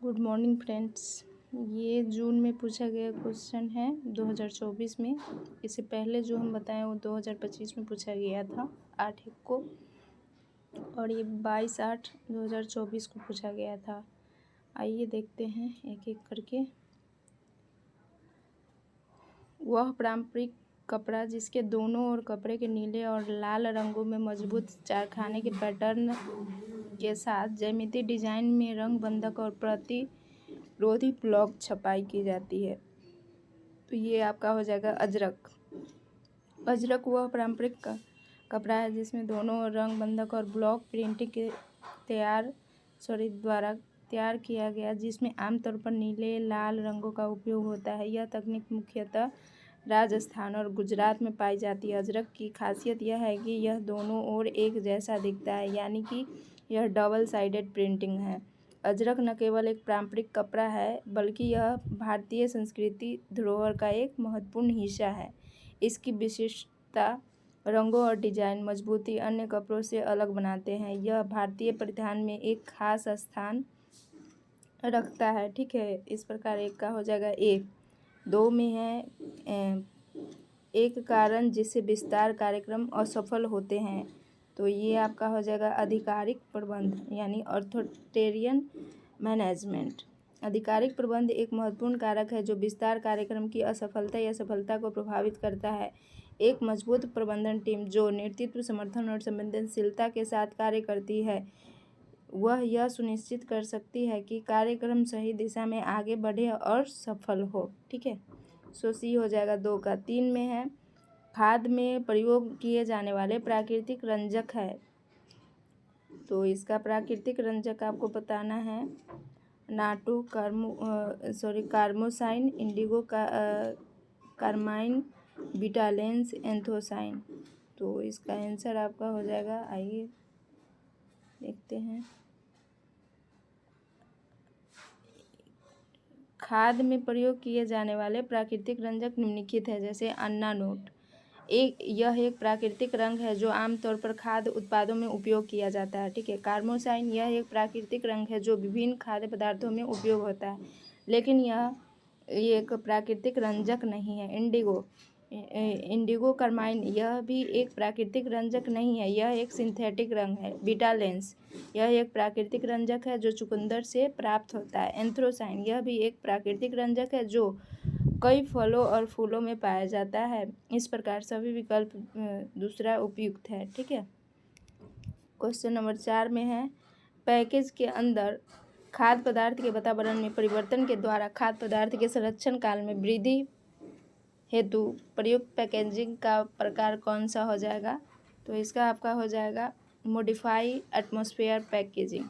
Good morning friends. ये जून में पूछा गया क्वेश्चन है 2024 में। इससे पहले जो हम बताएं वो 2025 में पूछा गया था 8 को, और ये 22/8/2024 को पूछा गया था। आइए देखते हैं एक एक करके। वह पारंपरिक कपड़ा जिसके दोनों ओर कपड़े के नीले और लाल रंगों में मजबूत चारखाने के पैटर्न के साथ ज्यामितीय डिजाइन में रंग बंधक और प्रतिरोधी ब्लॉक छपाई की जाती है। तो ये आपका हो जाएगा अजरक। अजरक वह पारंपरिक कपड़ा है जिसमें दोनों ओर रंग बंधक और ब्लॉक प्रिंटिंग के द्वारा तैयार किया गया, जिसमें आमतौर पर नीले लाल रंगों का उपयोग होता है। यह तकनीक मुख्यतः राजस्थान और गुजरात में पाई जाती है। अजरक की खासियत यह है कि यह दोनों ओर एक जैसा दिखता है, यानी कि यह डबल साइडेड प्रिंटिंग है। अजरक न केवल एक पारंपरिक कपड़ा है, बल्कि यह भारतीय संस्कृति धरोहर का एक महत्वपूर्ण हिस्सा है। इसकी विशिष्टता, रंगों और डिजाइन मजबूती अन्य कपड़ों से अलग बनाते हैं। यह भारतीय परिधान में एक खास स्थान रखता है। ठीक है, इस प्रकार एक का हो जाएगा ए। दो में है एक कारण जिससे विस्तार कार्यक्रम असफल होते हैं। तो ये आपका हो जाएगा आधिकारिक प्रबंध, यानी ऑथोरिटेरियन मैनेजमेंट। आधिकारिक प्रबंध एक महत्वपूर्ण कारक है जो विस्तार कार्यक्रम की असफलता या सफलता को प्रभावित करता है। एक मजबूत प्रबंधन टीम जो नेतृत्व, समर्थन और संवेदनशीलता के साथ कार्य करती है, वह यह सुनिश्चित कर सकती है कि कार्यक्रम सही दिशा में आगे बढ़े और सफल हो। ठीक है, सो सी हो जाएगा 2 का। 3 में है खाद में प्रयोग किए जाने वाले प्राकृतिक रंजक है। तो इसका प्राकृतिक रंजक आपको बताना है नाटो, कार्मोसाइन, इंडिगो, कार्माइन, बिटालेंस, एंथोसाइन। तो इसका आंसर आपका हो जाएगा, आइए देखते हैं। खाद में प्रयोग किए जाने वाले प्राकृतिक रंजक निम्नलिखित है, जैसे अन्नानोट। यह एक प्राकृतिक रंग है जो आमतौर पर खाद्य उत्पादों में उपयोग किया जाता है। ठीक है। कार्मोसाइन यह एक प्राकृतिक रंग है जो विभिन्न खाद्य पदार्थों में उपयोग होता है, लेकिन यह एक प्राकृतिक रंजक नहीं है। इंडिगो कार्माइन यह भी एक प्राकृतिक रंजक नहीं है, यह एक सिंथेटिक रंग है। बिटालेंस यह एक प्राकृतिक रंजक है जो चुकंदर से प्राप्त होता है। एंथ्रोसाइन यह भी एक प्राकृतिक रंजक है जो कई फलों और फूलों में पाया जाता है। इस प्रकार सभी विकल्प दूसरा उपयुक्त है। ठीक है। क्वेश्चन नंबर 4 में है पैकेज के अंदर खाद्य पदार्थ के वातावरण में परिवर्तन के द्वारा खाद्य पदार्थ के संरक्षण काल में वृद्धि हेतु प्रयुक्त पैकेजिंग का प्रकार कौन सा हो जाएगा? तो इसका आपका हो जाएगा मॉडिफाई एटमॉस्फेयर पैकेजिंग।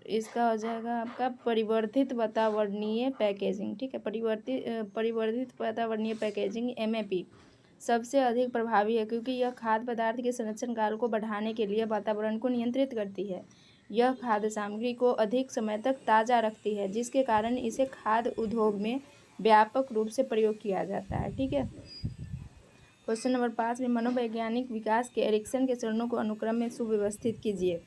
इसका हो जाएगा आपका परिवर्धित वातावरणीय पैकेजिंग। ठीक है, परिवर्धित वातावरणीय पैकेजिंग MAP सबसे अधिक प्रभावी है, क्योंकि यह खाद्य पदार्थ के संरक्षण काल को बढ़ाने के लिए वातावरण को नियंत्रित करती है। यह खाद्य सामग्री को अधिक समय तक ताज़ा रखती है, जिसके कारण इसे खाद्य उद्योग में व्यापक रूप से प्रयोग किया जाता है। ठीक है। क्वेश्चन नंबर 5 में मनोवैज्ञानिक विकास के एरिक्सन के चरणों को अनुक्रम में सुव्यवस्थित कीजिए।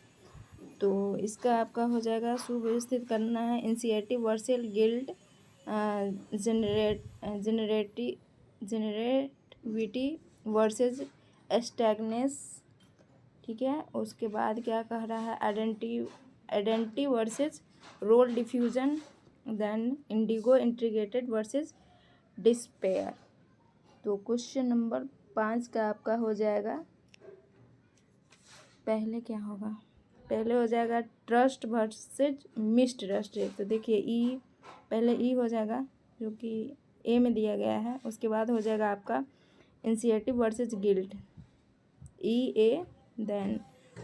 तो इसका आपका हो जाएगा सुव्यवस्थित करना है initiative, versus, guilt, generativity versus stagnation. ठीक है। उसके बाद क्या कह रहा है identity versus role diffusion, then indigo integrated versus despair. तो क्वेश्चन नंबर 5 का आपका हो जाएगा, पहले क्या होगा, पहले हो जाएगा ट्रस्ट वर्सेस मिसट्रस्ट। तो देखिए पहले ई हो जाएगा जो कि ए में दिया गया है। उसके बाद हो जाएगा आपका initiative versus guilt, EA। Then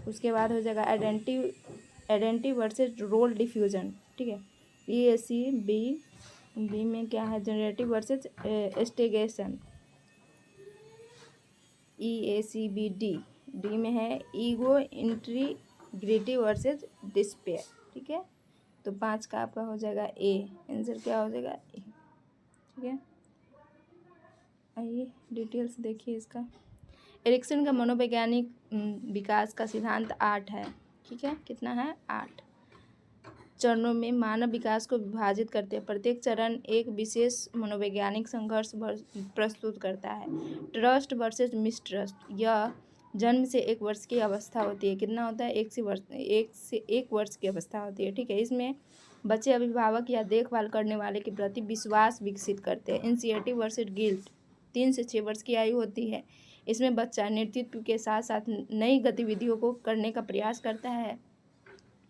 उसके बाद हो जाएगा आइडेंटिटी वर्सेस रोल डिफ्यूजन। ठीक है, EAC। बी में क्या है जनरेटिव वर्सेस स्टेगेशन, EACB। डी में है ईगो इंटीग्रिटी वर्सेस डिस्पेयर। ठीक है। तो 5 का आपका हो जाएगा ए, आंसर क्या हो जाएगा ए। ठीक है, आइए डिटेल्स देखिए इसका। एरिक्सन का मनोवैज्ञानिक विकास का सिद्धांत 8 है। ठीक है, कितना है 8। चरणों में मानव विकास को विभाजित करते हैं। प्रत्येक चरण एक विशेष मनोवैज्ञानिक संघर्ष प्रस्तुत करता है। Trust versus mistrust. यह जन्म से 1 वर्ष की अवस्था होती है। कितना होता है? 1 वर्ष की अवस्था होती है। ठीक है। इसमें बच्चे अभिभावक या देखभाल करने वाले के प्रति विश्वास विकसित करते हैं। Initiative versus guilt. 3 से 6 वर्ष की आयु होती है। इसमें बच्चा नेतृत्व के साथ साथ नई गतिविधियों को करने का प्रयास करता है।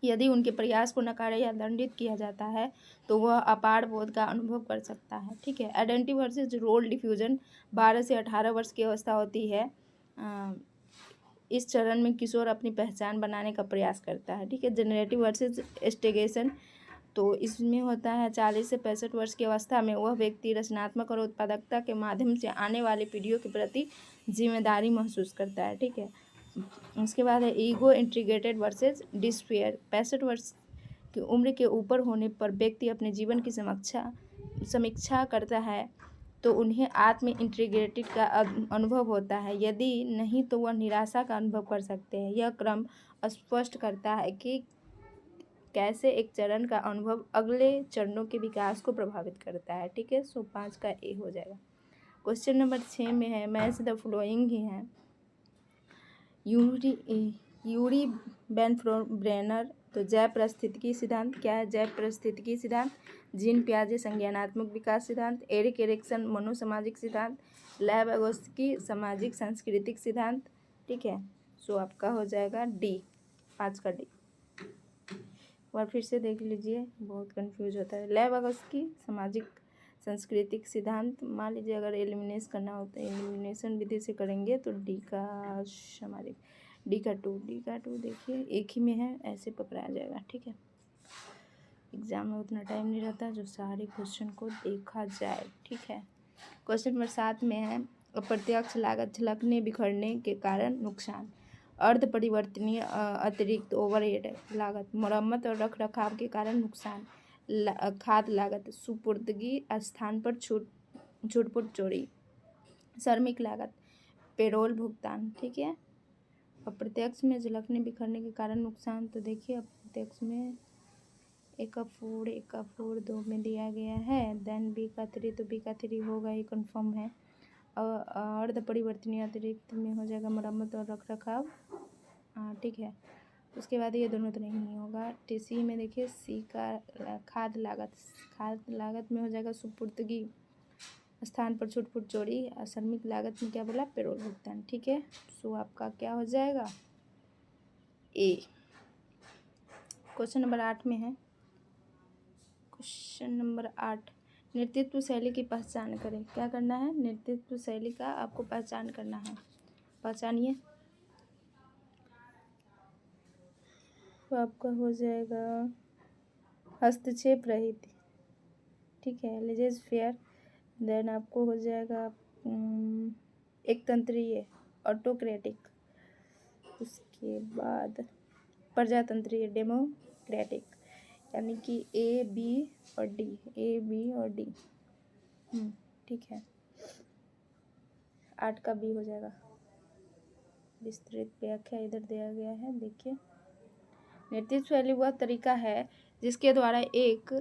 यदि उनके प्रयास को नकारा या दंडित किया जाता है तो वह अपार बोध का अनुभव कर सकता है। ठीक है। Identity versus role diffusion. 12 से 18 वर्ष की अवस्था होती है। इस चरण में किशोर अपनी पहचान बनाने का प्रयास करता है। ठीक है। Generative versus stagnation. तो इसमें होता है 40 से 65 वर्ष की अवस्था में वह व्यक्ति रचनात्मक और उत्पादकता के माध्यम से आने वाली पीढ़ियों के प्रति जिम्मेदारी महसूस करता है। ठीक है। उसके बाद है ईगो इंटीग्रेटेड वर्सेस डिस्पेयर। 65 वर्ष की उम्र के ऊपर होने पर व्यक्ति अपने जीवन की समीक्षा करता है तो उन्हें आत्म इंटीग्रेटेड का अनुभव होता है। यदि नहीं तो वह निराशा का अनुभव कर सकते हैं। यह क्रम स्पष्ट करता है कि कैसे एक चरण का अनुभव अगले चरणों के विकास को प्रभावित करता है। ठीक है। सो 5 का ए हो जाएगा। क्वेश्चन नंबर 6 में है मैच द फॉलोइंग ही है। यूरी बेनफ्रोब्रेनर। तो जैव पारिस्थितिकी सिद्धांत क्या है? जैव पारिस्थितिकी सिद्धांत। जीन पियाजे संज्ञानात्मक विकास सिद्धांत। एरिक एरिक्सन मनोसामाजिक सिद्धांत। लेव एगोस्की सामाजिक सांस्कृतिक सिद्धांत। ठीक है। सो आपका हो जाएगा डी, 5 का डी। और फिर से देख लीजिए, बहुत कंफ्यूज होता है। लेव एगोस्की सामाजिक सांस्कृतिक सिद्धांत। मान लीजिए अगर एलिमिनेशन करना होता है, एलिमिनेशन विधि से करेंगे तो डी का सामाजिक, डी का टू देखिए एक ही में है, ऐसे पकड़ा जाएगा। ठीक है। एग्जाम में उतना टाइम नहीं रहता जो सारे क्वेश्चन को देखा जाए। ठीक है। क्वेश्चन नंबर 7 में है अप्रत्यक्ष लागत झलकने बिखरने के कारण नुकसान। अर्ध परिवर्तनीय अतिरिक्त ओवरहेड लागत। मरम्मत और रख रखाव के कारण नुकसान। खाद्य लागत। सुपुर्दगी स्थान पर छूटपुट चोरी। श्रमिक लागत। पेरोल भुगतान। ठीक है। अप्रत्यक्ष में झलकने बिखरने के कारण नुकसान। तो देखिए अप्रत्यक्ष में एक का 4 2 में दिया गया है। देन बी का 3, तो बी का 3 होगा, ये कंफर्म है। अर्ध परिवर्तनीय अतिरिक्त में हो जाएगा मरम्मत और रख रखाव। हाँ ठीक है। उसके बाद ये दोनों तो नहीं होगा। सी में देखिए सी का खाद्य लागत में हो जाएगा सुपुर्दगी स्थान पर छूटपुट चोरी। और श्रमिक लागत में क्या बोला? पेरोल भुगतान। ठीक है। सो आपका क्या हो जाएगा? ए। क्वेश्चन नंबर 8 में है। क्वेश्चन नंबर 8, नेतृत्व शैली की पहचान करें। क्या करना है? नेतृत्व शैली का आपको पहचान करना है। पहचानिए। तो आपका हो जाएगा हस्तक्षेप रहित। ठीक है। Laissez fair. देन आपको हो जाएगा एक तंत्रीय ऑटोक्रेटिक। उसके बाद प्रजातंत्रीय डेमोक्रेटिक। यानी कि ए बी और डी। ठीक है। 8 का बी हो जाएगा। विस्तृत व्याख्या इधर दिया गया है, देखिए। नेतृत्व शैली वह तरीका है जिसके द्वारा एक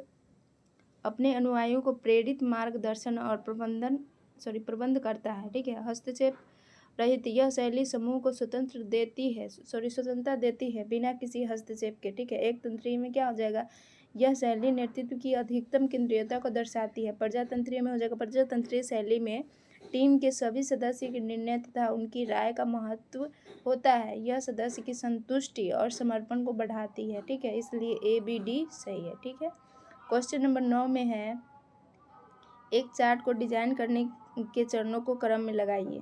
अपने अनुयायियों को प्रेरित मार्गदर्शन और प्रबंध करता है। ठीक है। हस्तक्षेप रहित। यह शैली समूह को स्वतंत्रता देती है बिना किसी हस्तक्षेप के। ठीक है। एक तंत्रीय में क्या हो जाएगा? यह शैली नेतृत्व की अधिकतम केंद्रीयता को दर्शाती है। प्रजातंत्रीय में हो जाएगा, प्रजातंत्रीय शैली में टीम के सभी सदस्य के निर्णय तथा उनकी राय का महत्व होता है। यह सदस्य की संतुष्टि और समर्पण को बढ़ाती है। ठीक है। इसलिए ए बी डी सही है। ठीक है। क्वेश्चन नंबर 9 में है एक चार्ट को डिजाइन करने के चरणों को क्रम में लगाइए।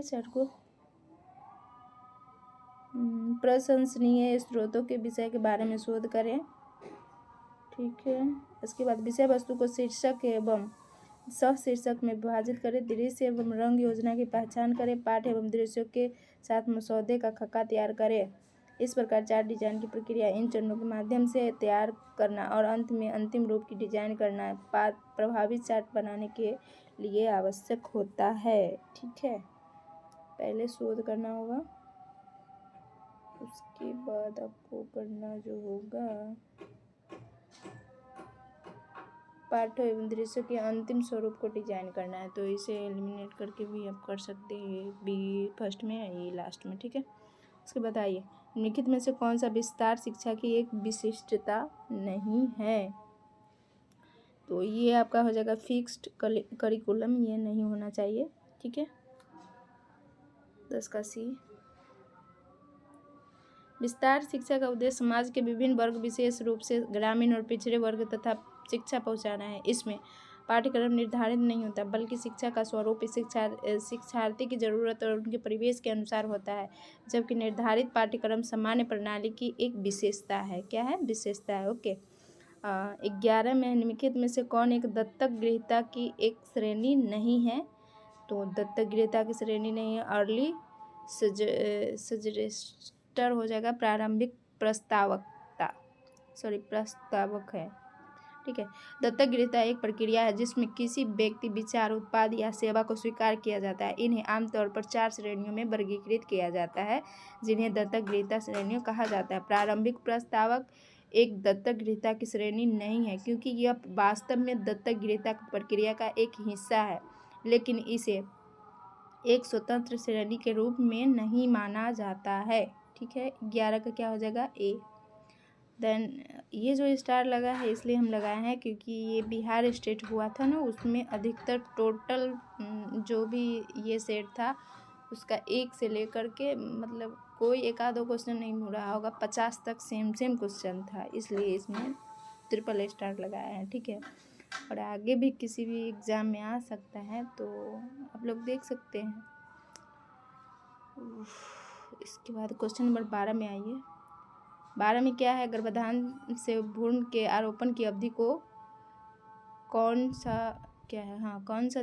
चार्ट को। प्रशंसनीय स्रोतों के विषय के बारे में शोध करें। ठीक है। इसके बाद विषय वस्तु को शीर्षक एवं सह शीर्षक में विभाजित करें। दृश्य एवं रंग योजना की पहचान करें। पाठ एवं दृश्यों के साथ मसौदे का खाका तैयार करें। इस प्रकार चार्ट डिजाइन की प्रक्रिया इन चरणों के माध्यम से तैयार करना और अंत में अंतिम रूप की डिजाइन करना प्रभावी चार्ट बनाने के लिए आवश्यक होता है। ठीक है। पहले शोध करना होगा, उसके बाद आपको करना जो होगा, पाठ एवं दृश्य के अंतिम स्वरूप को डिजाइन करना है। तो इसे एलिमिनेट करके भी आप कर सकते हैं, बी फर्स्ट में ये लास्ट में, ठीक है। उसके बताइए निम्नलिखित में से कौन सा विस्तार शिक्षा की एक विशिष्टता नहीं है। तो ये आपका हो जाएगा फिक्स्ड करिकुलम, ये नहीं होना चाहिए, ठीक है। 10 का सी। विस्तार शिक्षा का उद्देश्य समाज के विभिन्न वर्ग, विशेष रूप से ग्रामीण और पिछड़े वर्ग तथा शिक्षा पहुंचाना है। इसमें पाठ्यक्रम निर्धारित नहीं होता, बल्कि शिक्षा का स्वरूप शिक्षार्थी की ज़रूरत और उनके परिवेश के अनुसार होता है, जबकि निर्धारित पाठ्यक्रम सामान्य प्रणाली की एक विशेषता है। क्या है? विशेषता है। ओके। 11 में निम्नलिखित में से कौन एक दत्तक गृहीता की एक श्रेणी नहीं है। तो दत्तक गृहीता की श्रेणी नहीं है, अर्ली सजेस्टर हो जाएगा, प्रारंभिक प्रस्तावक है, ठीक है। दत्तक गृहीता एक प्रक्रिया है जिसमें किसी व्यक्ति, विचार, उत्पाद या सेवा को स्वीकार किया जाता है। इन्हें आमतौर पर 4 श्रेणियों में वर्गीकृत किया जाता है, जिन्हें दत्तक गृहीता श्रेणियों कहा जाता है। प्रारंभिक प्रस्तावक एक दत्तक गृहीता की श्रेणी नहीं है, क्योंकि यह वास्तव में दत्तक गृहीता प्रक्रिया का एक हिस्सा है, लेकिन इसे एक स्वतंत्र श्रेणी के रूप में नहीं माना जाता है, ठीक है। 11 का क्या हो जाएगा? ए। देन ये जो स्टार लगा है इसलिए हम लगाए हैं क्योंकि ये बिहार स्टेट हुआ था ना, उसमें अधिकतर टोटल जो भी ये सेट था उसका 1 से लेकर के मतलब कोई एक आधो क्वेश्चन नहीं हो रहा होगा, 50 तक सेम क्वेश्चन था, इसलिए इसमें ट्रिपल स्टार लगाया है, ठीक है। और आगे भी किसी भी एग्ज़ाम में आ सकता है, तो आप लोग देख सकते हैं। इसके बाद क्वेश्चन नंबर 12 में आइए। 12 में क्या है? गर्भाधान से भ्रूण के आरोपण की अवधि को कौन सा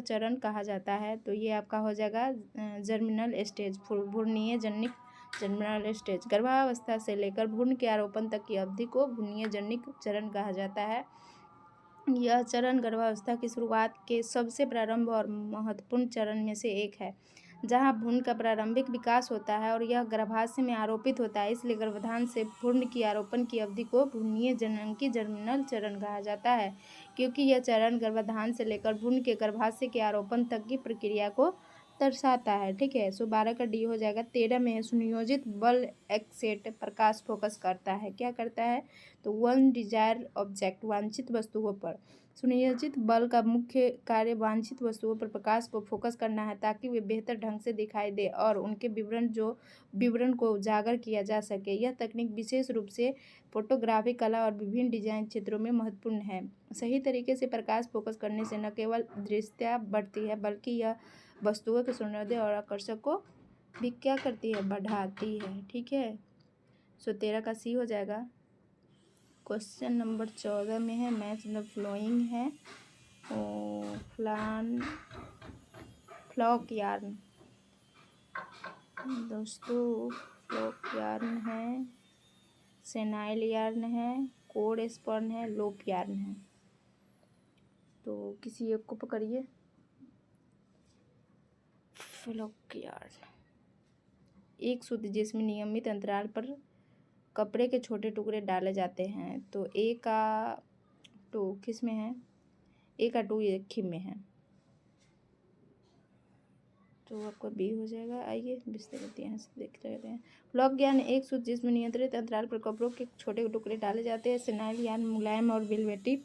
चरण कहा जाता है। तो ये आपका हो जाएगा जर्मिनल स्टेज, भ्रूणीय जनिक जर्मिनल स्टेज। गर्भावस्था से लेकर भ्रूण के आरोपण तक की अवधि को भ्रूणीय जनिक चरण कहा जाता है। यह चरण गर्भावस्था की शुरुआत के सबसे प्रारंभ और महत्वपूर्ण चरण में से एक है, जहां भ्रूण का प्रारंभिक विकास होता है और यह गर्भाशय में आरोपित होता है। इसलिए गर्भाधान से भ्रूण की आरोपण की अवधि को भ्रूणीय जनन की जर्मिनल चरण कहा जाता है, क्योंकि यह चरण गर्भाधान से लेकर भ्रूण के गर्भाशय के आरोपण तक की प्रक्रिया को दर्शाता है, ठीक है। सो 12 का डी हो जाएगा। 13 में है सुनियोजित बल एक्सेट प्रकाश फोकस करता है। क्या करता है? तो वन डिजायर ऑब्जेक्ट, वांछित वस्तुओं पर। सुनियोजित बल का मुख्य कार्य वांछित वस्तुओं पर प्रकाश को फोकस करना है, ताकि वे बेहतर ढंग से दिखाई दे और उनके विवरण को उजागर किया जा सके। यह तकनीक विशेष रूप से फोटोग्राफी, कला और विभिन्न डिजाइन क्षेत्रों में महत्वपूर्ण है। सही तरीके से प्रकाश फोकस करने से न केवल दृश्यता बढ़ती है, बल्कि यह वस्तुओं के सौंदर्य और आकर्षक को भी क्या करती है? बढ़ाती है, ठीक है। सो 13 का सी हो जाएगा। क्वेश्चन नंबर 14 में है मैच द फ्लोइंग है फ्लॉक यार्न। दोस्तों फ्लॉक यार्न है, सेनाइल यार्न है, कोड स्पर्न है, लोप यार्न है। तो किसी एक को पकड़िए। फ्लॉक यार्न एक सूत्र जिसमें नियमित अंतराल पर कपड़े के छोटे टुकड़े डाले जाते हैं। तो ए का 2 किस में है? ए का 2 ये खिम में है, तो आपका बी हो जाएगा। आइए विस्तारित यहाँ से देख लेते हैं। फ्लॉक यार्न एक सूत्र जिसमें नियंत्रित अंतराल पर कपड़ों के छोटे टुकड़े डाले जाते हैं। सेनाइल यार्न मुलायम और वेलवेटी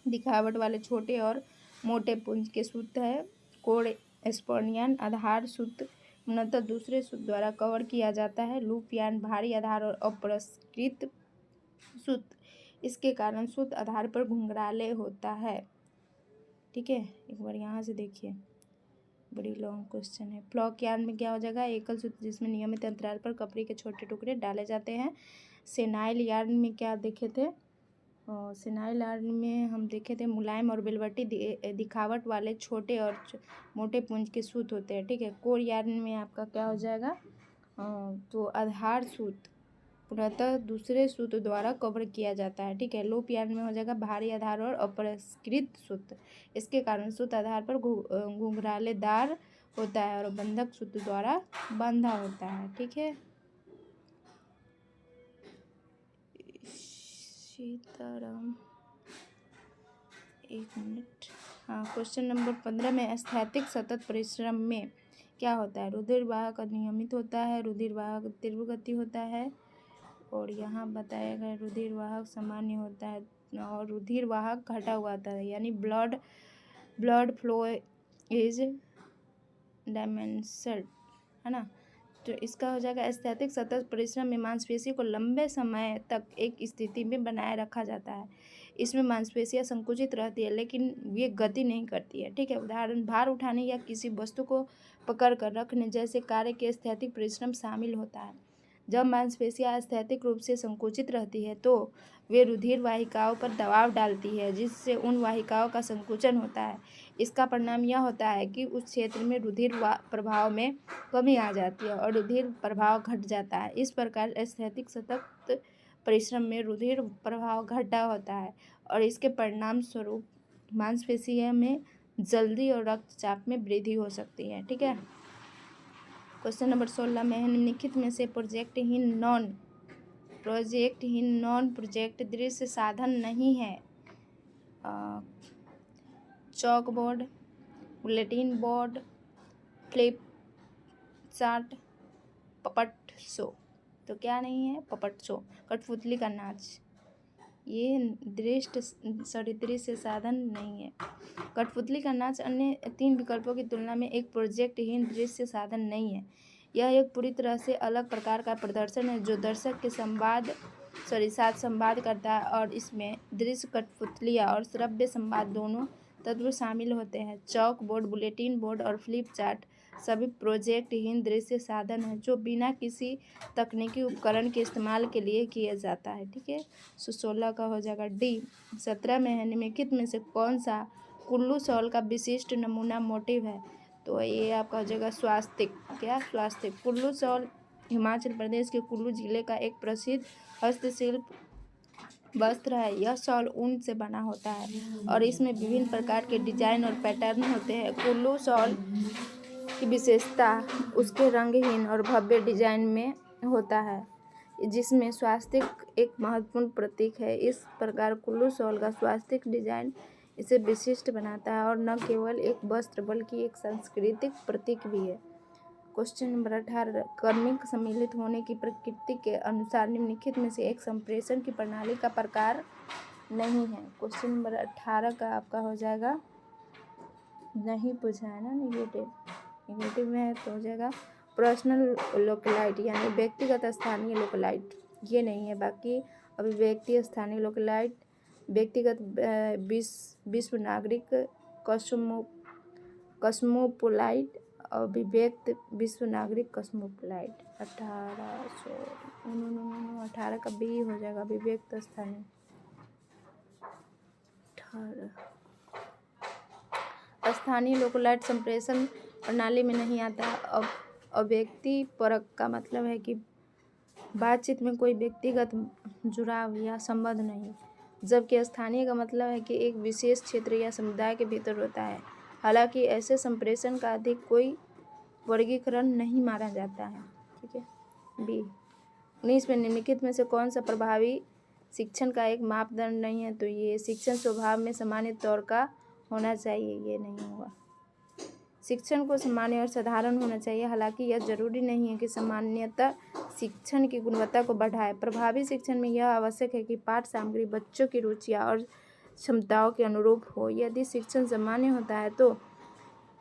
दिखावट वाले छोटे और मोटे पुंज के सूत्र है। कोड स्पर्न यार्न आधार सूत्र मूलतः दूसरे सूत्र द्वारा कवर किया जाता है। लूप यार्न भारी आधार और अपरिष्कृत सूत्र, इसके कारण सूत्र आधार पर घुंघराले होता है, ठीक है। एक बार यहाँ से देखिए, बड़ी लॉन्ग क्वेश्चन है। फ्लॉक यार्न में क्या हो जाएगा? एकल सूत्र जिसमें नियमित अंतराल पर कपड़े के छोटे टुकड़े डाले जाते हैं। सेनाइल यार्न में क्या देखे थे? सेनाइल यार्न में हम देखे थे मुलायम और वेलवेटी दिखावट वाले छोटे और मोटे पुंज के सूत्र होते हैं, ठीक है। कोर यार्न में आपका क्या हो जाएगा? तो आधार सूत्र पूर्णतः दूसरे सूत्र द्वारा कवर किया जाता है, ठीक है। लूप यार्न में हो जाएगा भारी आधार और अपरिष्कृत सूत्र, इसके कारण सूत्र आधार पर घुंघरालेदार होता है और बंधक सूत्र द्वारा बंधा होता है, ठीक है। सीताराम, एक मिनट। हाँ, क्वेश्चन नंबर 15 में स्थैतिक सतत परिश्रम में क्या होता है? रुधिर वाहक अनियमित होता है, रुधिर वाहक तीव्र गति होता है, और यहाँ बताया गया रुधिर वाहक सामान्य होता है, और रुधिर वाहक घटा हुआ होता है, यानी ब्लड फ्लो इज डायमेंशनल, है ना। तो इसका हो जाएगा स्थैतिक सतत परिश्रम में मांसपेशी को लंबे समय तक एक स्थिति में बनाए रखा जाता है। इसमें मांसपेशियां संकुचित रहती है लेकिन ये गति नहीं करती है, ठीक है। उदाहरण, भार उठाने या किसी वस्तु को पकड़ कर रखने जैसे कार्य के स्थैतिक परिश्रम शामिल होता है। जब मांसपेशियां स्थैतिक रूप से संकुचित रहती है तो वे रुधिर वाहिकाओं पर दबाव डालती है जिससे उन वाहिकाओं का संकुचन होता है। इसका परिणाम यह होता है कि उस क्षेत्र में रुधिर प्रवाह में कमी आ जाती है और रुधिर प्रवाह घट जाता है। इस प्रकार स्थैतिक सतत परिश्रम में रुधिर प्रवाह घटा होता है और इसके परिणाम स्वरूप मांसपेशियों में जल्दी और रक्तचाप में वृद्धि हो सकती है, ठीक है। क्वेश्चन नंबर 16 में निम्नलिखित में से नॉन प्रोजेक्ट दृश्य साधन नहीं है। Chalk board, bulletin board, flip chart, puppet show. तो क्या नहीं है? पपट शो, कठपुतली का नाच, ये दृश्य साधन नहीं है। कठपुतली का नाच अन्य 3 विकल्पों की तुलना में एक प्रोजेक्टहीन दृश्य साधन नहीं है। यह एक पूरी तरह से अलग प्रकार का प्रदर्शन है जो दर्शक के साथ संवाद करता है और इसमें दृश्य, कठपुतलियाँ और श्रव्य संवाद दोनों तत्व शामिल होते हैं। चॉक बोर्ड, बुलेटिन बोर्ड और फ्लिप चार्ट सभी प्रोजेक्टहीन दृश्य साधन है जो बिना किसी तकनीकी उपकरण के इस्तेमाल के लिए किया जाता है, ठीक है। 16 का हो जाएगा डी। 17 में है निम्नलिखित में से कौन सा कुल्लू शॉल का विशिष्ट नमूना मोटिव है? तो ये आपका हो जाएगा स्वास्तिक। क्या? स्वास्तिक। कुल्लू शॉल हिमाचल प्रदेश के कुल्लू जिले का एक प्रसिद्ध हस्तशिल्प वस्त्र है। यह शॉल ऊन से बना होता है और इसमें विभिन्न प्रकार के डिजाइन और पैटर्न होते हैं। कुल्लू शॉल की विशेषता उसके रंगहीन और भव्य डिजाइन में होता है जिसमें स्वास्तिक एक महत्वपूर्ण प्रतीक है। इस प्रकार कुल्लू शॉल का स्वास्तिक डिजाइन इसे विशिष्ट बनाता है और न केवल एक वस्त्र बल्कि एक सांस्कृतिक प्रतीक भी है। क्वेश्चन नंबर 18, कर्मिक सम्मिलित होने की प्रकृति के अनुसार निम्नलिखित में से एक संप्रेषण की प्रणाली का प्रकार नहीं है। क्वेश्चन नंबर 18 का आपका हो जाएगा, नहीं पूछा है ना, निगेटिव में है तो हो जाएगा पर्सनल लोकेलाइट, यानी व्यक्तिगत स्थानीय लोकेलाइट, ये नहीं है। बाकी अभिव्यक्ति स्थानीय लोकेलाइट, व्यक्तिगत विश्व नागरिक कस्मोपोलाइट, अभिव्यक्त विश्व नागरिक कस्मोपोलाइट। 18 का बी हो जाएगा, अभिव्यक्त स्थानीय। 18 स्थानीय लोकेलाइट संप्रेषण प्रणाली में नहीं आता। अब अव्यक्ति परक का मतलब है कि बातचीत में कोई व्यक्तिगत जुड़ाव या संबंध नहीं, जबकि स्थानीय का मतलब है कि एक विशेष क्षेत्र या समुदाय के भीतर होता है। हालांकि ऐसे संप्रेषण का अधिक कोई वर्गीकरण नहीं माना जाता है, ठीक है। बी। 19 में निम्नलिखित में से कौन सा प्रभावी शिक्षण का एक मापदंड नहीं है? तो ये शिक्षण स्वभाव में सामान्य तौर का होना चाहिए, ये नहीं होगा। शिक्षण को सामान्य और साधारण होना चाहिए, हालांकि यह जरूरी नहीं है कि सामान्यतः शिक्षण की गुणवत्ता को बढ़ाए। प्रभावी शिक्षण में यह आवश्यक है कि पाठ सामग्री बच्चों की रुचियाँ और क्षमताओं के अनुरूप हो। यदि शिक्षण सामान्य होता है तो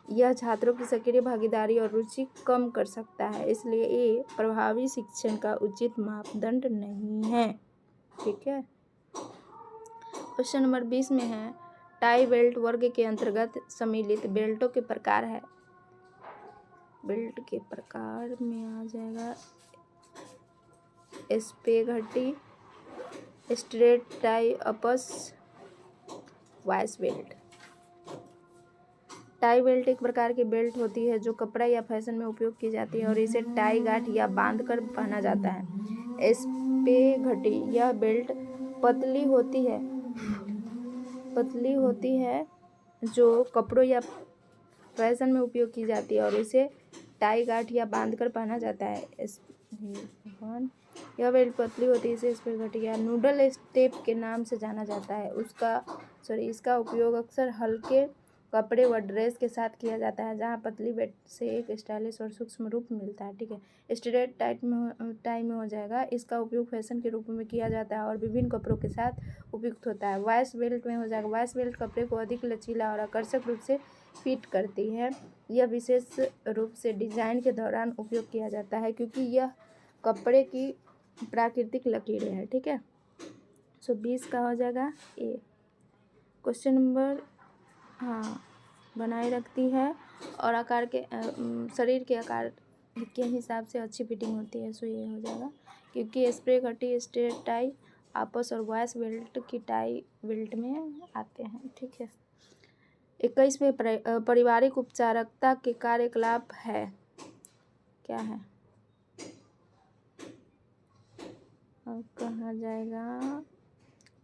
यह छात्रों की सक्रिय भागीदारी और रुचि कम कर सकता है, इसलिए ये प्रभावी शिक्षण का उचित मापदंड नहीं है, ठीक है। क्वेश्चन नंबर 20 में है टाई बेल्ट वर्ग के अंतर्गत सम्मिलित बेल्टों के प्रकार है। बेल्ट के प्रकार में आ जाएगा स्पेगेटी, स्ट्रेट टाई, अपस, वाइस बेल्ट। टाई बेल्ट एक प्रकार की बेल्ट होती है जो कपड़ा या फैशन में उपयोग की जाती है और इसे टाई गांठ या बांध कर पहना जाता है। स्पेगेटी यह बेल्ट पतली होती है जो कपड़ों या फैशन में उपयोग की जाती है और इसे टाई गांठ या बांध कर पहना जाता है। यह बेल्ट पतली होती है, इसे स्प्रे घटिया नूडल स्टेप के नाम से जाना जाता है। इसका उपयोग अक्सर हल्के कपड़े व ड्रेस के साथ किया जाता है, जहाँ पतली बेल्ट से एक स्टाइलिश और सूक्ष्म रूप मिलता है। ठीक है, स्ट्रेट टाई में हो जाएगा। इसका उपयोग फैशन के रूप में किया जाता है और विभिन्न कपड़ों के साथ उपयुक्त होता है। वॉइस बेल्ट में हो जाएगा। वॉइस बेल्ट कपड़े को अधिक लचीला और आकर्षक रूप से फिट करती है। यह विशेष रूप से डिजाइन के दौरान उपयोग किया जाता है, क्योंकि यह कपड़े की प्राकृतिक लकीरें हैं। ठीक है, 20 का हो जाएगा ए। क्वेश्चन नंबर बनाए रखती है और आकार के शरीर के आकार के हिसाब से अच्छी फिटिंग होती है, सो ये हो जाएगा। क्योंकि स्प्रे घटी, स्ट्रेट टाई, आपस और वॉइस बेल्ट की टाई बेल्ट में आते हैं। ठीक है, 21 में पारिवारिक उपचारकता के कार्यकलाप है, क्या है और कहा जाएगा।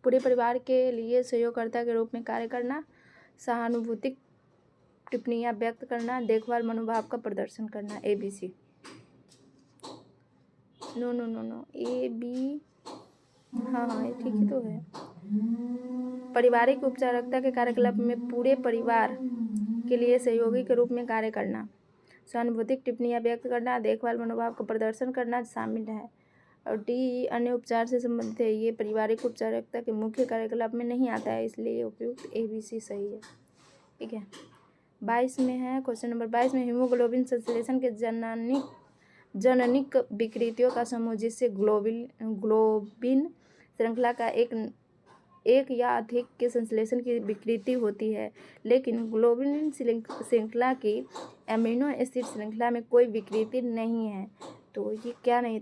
पूरे परिवार के लिए सहयोगकर्ता के रूप में कार्य करना, सहानुभूतिक टिप्पणियां व्यक्त करना, देखभाल मनोभाव का प्रदर्शन करना। ABC नो ए बी हाँ ये ठीक ही तो है। पारिवारिक उपचारकता के कार्यकलाप में पूरे परिवार के लिए सहयोगी के रूप में कार्य करना, सहानुभूतिक टिप्पणियां व्यक्त करना, देखभाल मनोभाव का प्रदर्शन करना शामिल है। और D अन्य उपचार से संबंधित है। ये पारिवारिक उपचारकता के मुख्य कार्यकलाप में नहीं आता है, इसलिए उपयुक्त ABC सही है। ठीक है, 22 में है। क्वेश्चन नंबर 22 में हीमोग्लोबिन संश्लेषण के जननिक विकृतियों का समूह, जिससे ग्लोबिन श्रृंखला का एक या अधिक के संश्लेषण की विकृति होती है, लेकिन ग्लोबिन श्रृंखला की एमिनो एसिड श्रृंखला में कोई विकृति नहीं है। तो ये क्या नहीं,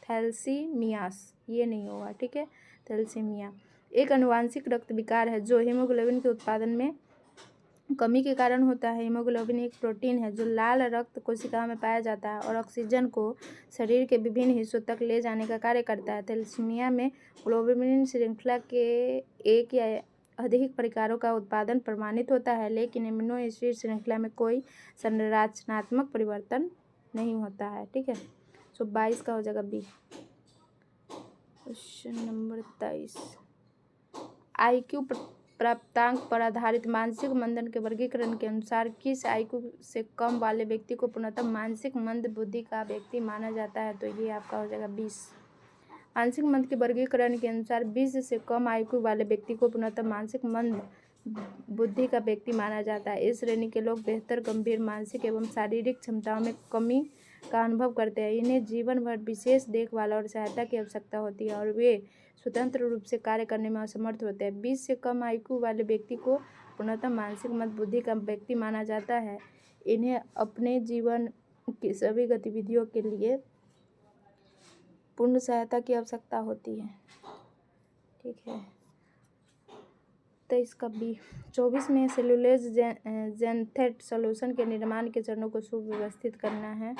थैलेसीमियास ये नहीं होगा। ठीक है, थैलेसीमिया एक आनुवंशिक रक्त विकार है जो हीमोग्लोबिन के उत्पादन में कमी के कारण होता है। हीमोग्लोबिन एक प्रोटीन है जो लाल रक्त कोशिकाओं में पाया जाता है और ऑक्सीजन को शरीर के विभिन्न हिस्सों तक ले जाने का कार्य करता है। थैलेसीमिया में ग्लोबिन श्रृंखला के एक या अधिक प्रकारों का उत्पादन प्रमाणित होता है, लेकिन एमिनो एसिड श्रृंखला में कोई संरचनात्मक परिवर्तन नहीं होता है। ठीक है, 22 का हो जाएगा बी। क्वेश्चन नंबर 23, IQ प्राप्तांक पर आधारित मानसिक मंदन के वर्गीकरण के अनुसार किस IQ से कम वाले व्यक्ति को पूर्णतः मानसिक मंद बुद्धि का व्यक्ति माना जाता है। तो ये आपका हो जाएगा 20। मानसिक मंद के वर्गीकरण के अनुसार 20 से कम IQ वाले व्यक्ति को पूर्णतः मानसिक मंद बुद्धि का व्यक्ति माना जाता है। इस श्रेणी के लोग बेहतर गंभीर मानसिक एवं शारीरिक क्षमताओं में कमी का अनुभव करते हैं। इन्हें जीवन भर विशेष देखभाल और सहायता की आवश्यकता होती है और वे स्वतंत्र रूप से कार्य करने में असमर्थ होते हैं। 20 से कम IQ वाले व्यक्ति को पूर्णतः मानसिक मंद बुद्धि का व्यक्ति माना जाता है। इन्हें अपने जीवन की सभी गतिविधियों के लिए पूर्ण सहायता की आवश्यकता होती है। ठीक है, 23 का बी। 24 में सेलुलोज जेंथेट सॉल्यूशन के निर्माण के चरणों को सुव्यवस्थित करना है।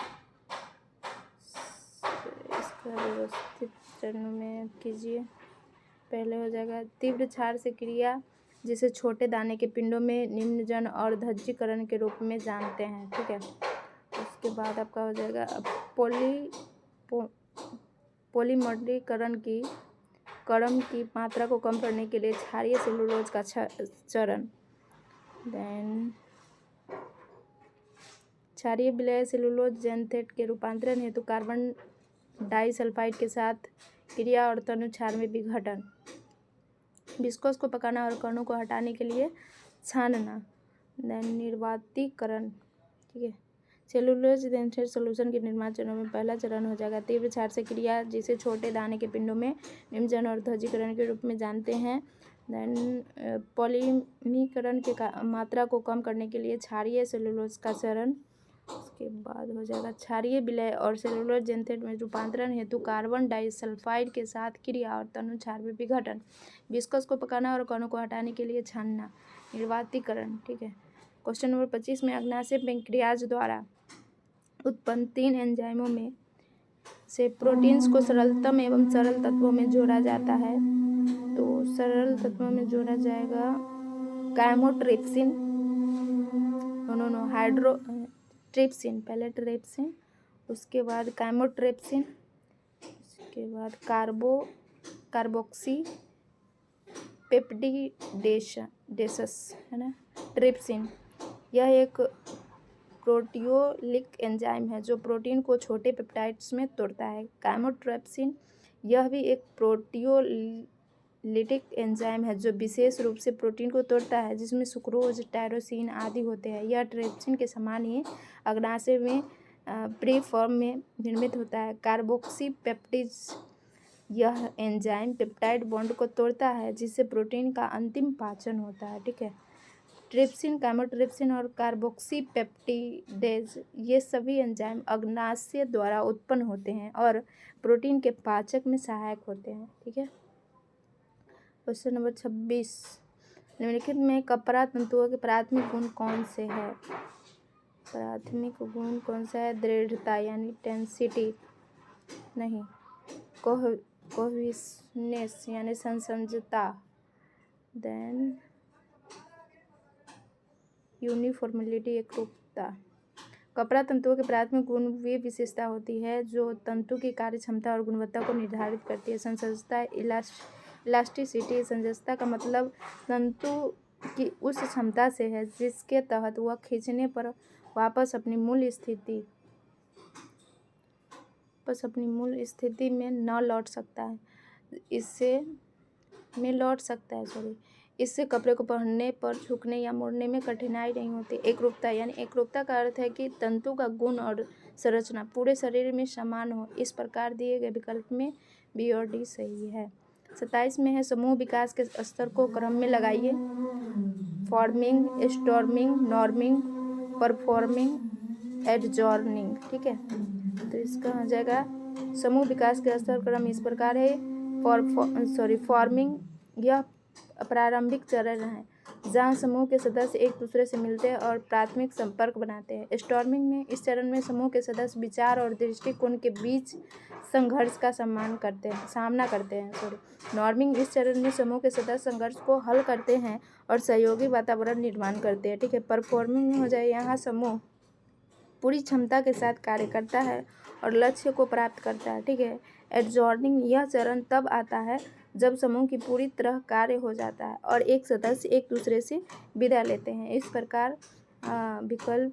इसका व्यवस्थित चरणों में कीजिए। पहले हो जाएगा तीव्र क्षार से क्रिया, जिसे छोटे दाने के पिंडों में निम्नजन और धज्जीकरण के रूप में जानते हैं। ठीक है, उसके बाद आपका हो जाएगा पॉलीमरीकरण की क्रम की मात्रा को कम करने के लिए क्षारीय सेलुलोज का चरण। देन क्षारीय विलय सेलुलोज जेंथेट के रूपांतरण हेतु कार्बन डाइसल्फाइड के साथ क्रिया और तनु क्षार में विघटन। विस्कोस को पकाना और कणों को हटाने के लिए छानना। देन निर्वातीकरण। ठीक है, सेलुलोज जेंथेट सॉल्यूशन के निर्माण चरणों में पहला चरण हो जाएगा तीव्र क्षार से क्रिया, जिसे छोटे दाने के पिंडों में निम्नजन और धज्जीकरण के रूप में जानते हैं। देन पॉलीमरीकरण के मात्रा को कम करने के लिए क्षारीय सेलुलोज का चरण। उसके बाद हो जाएगा क्षारीय विलय और सेलुलोज जेंथेट में रूपांतरण हेतु कार्बन डाइसल्फाइड के साथ क्रिया और तनु क्षार में विघटन। विस्कोस को पकाना और कणों को हटाने के लिए छानना। निर्वातीकरण। ठीक है, क्वेश्चन नंबर 25 में अग्नाशय पैंक्रियाज द्वारा उत्पन्न 3 एंजाइमों में से प्रोटीन्स को सरलतम एवं सरल तत्वों में जोड़ा जाता है। तो सरल तत्वों में जोड़ा जाएगा कैमोट्रिप्सिन, हाइड्रोट्रिप्सिन, पहले ट्रिप्सिन उसके बाद काइमोट्रिप्सिन, उसके बाद कार्बोक्सी पेप्टिडेशस है ना, ट्रिप्सिन। यह एक प्रोटियोलिक एंजाइम है जो प्रोटीन को छोटे पेप्टाइड्स में तोड़ता है। काइमोट्रिप्सिन यह भी एक प्रोटियोलिटिक एंजाइम है जो विशेष रूप से प्रोटीन को तोड़ता है जिसमें सुक्रोज, टायरोसिन आदि होते हैं। यह ट्रिप्सिन के समान ही अग्नाशय में प्री फॉर्म में निर्मित होता है। कार्बोक्सी पेप्टिड्स यह एंजाइम पेप्टाइड बॉन्ड को तोड़ता है जिससे प्रोटीन का अंतिम पाचन होता है। ठीक है, ट्रिप्सिन, काइमोट्रिप्सिन और कार्बोक्सी पेप्टिडेज ये सभी एंजाइम अग्नाशय द्वारा उत्पन्न होते हैं और प्रोटीन के पाचक में सहायक होते हैं। ठीक है, क्वेश्चन नंबर 26, निम्नलिखित में कपड़ा तंतुओं के प्राथमिक गुण कौन से है? प्राथमिक गुण कौन सा है? दृढ़ता यानी टेंसिटी नहीं, कोहेसिवनेस यानी संसंजता, देन यूनिफॉर्मिलिटी एकरूपता। कपड़ा तंतुओं के प्राथमिक गुण वे विशेषता होती है जो तंतु की कार्य क्षमता और गुणवत्ता को निर्धारित करती है। संसंजता, इलास्टिसिटी। संसंजता का मतलब तंतु की उस क्षमता से है जिसके तहत वह खींचने पर वापस अपनी मूल स्थिति में लौट सकता है। इससे कपड़े को पहनने पर झुकने या मोड़ने में कठिनाई नहीं होती। एकरूपता यानी एकरूपता का अर्थ है कि तंतु का गुण और संरचना पूरे शरीर में समान हो। इस प्रकार दिए गए विकल्प में बी और डी सही है। 27 में है समूह विकास के स्तर को क्रम में लगाइए। Forming, storming, norming, performing, adjourning. ठीक है, तो इसका हो जाएगा समूह विकास के स्तर क्रम इस प्रकार है। फॉर्मिंग यह प्रारंभिक चरण है जहाँ समूह के सदस्य एक दूसरे से मिलते हैं और प्राथमिक संपर्क बनाते हैं। स्टॉर्मिंग में इस चरण में समूह के सदस्य विचार और दृष्टिकोण के बीच संघर्ष का सामना करते हैं। नॉर्मिंग इस चरण में समूह के सदस्य संघर्ष को हल करते हैं और सहयोगी वातावरण निर्माण करते हैं। ठीक है, परफॉर्मिंग में हो जाए यहाँ समूह पूरी क्षमता के साथ कार्य करता है और लक्ष्य को प्राप्त करता है। ठीक है, एडजॉर्निंग यह चरण तब आता है जब समूह की पूरी तरह कार्य हो जाता है और एक सदस्य एक दूसरे से विदा लेते हैं। इस प्रकार विकल्प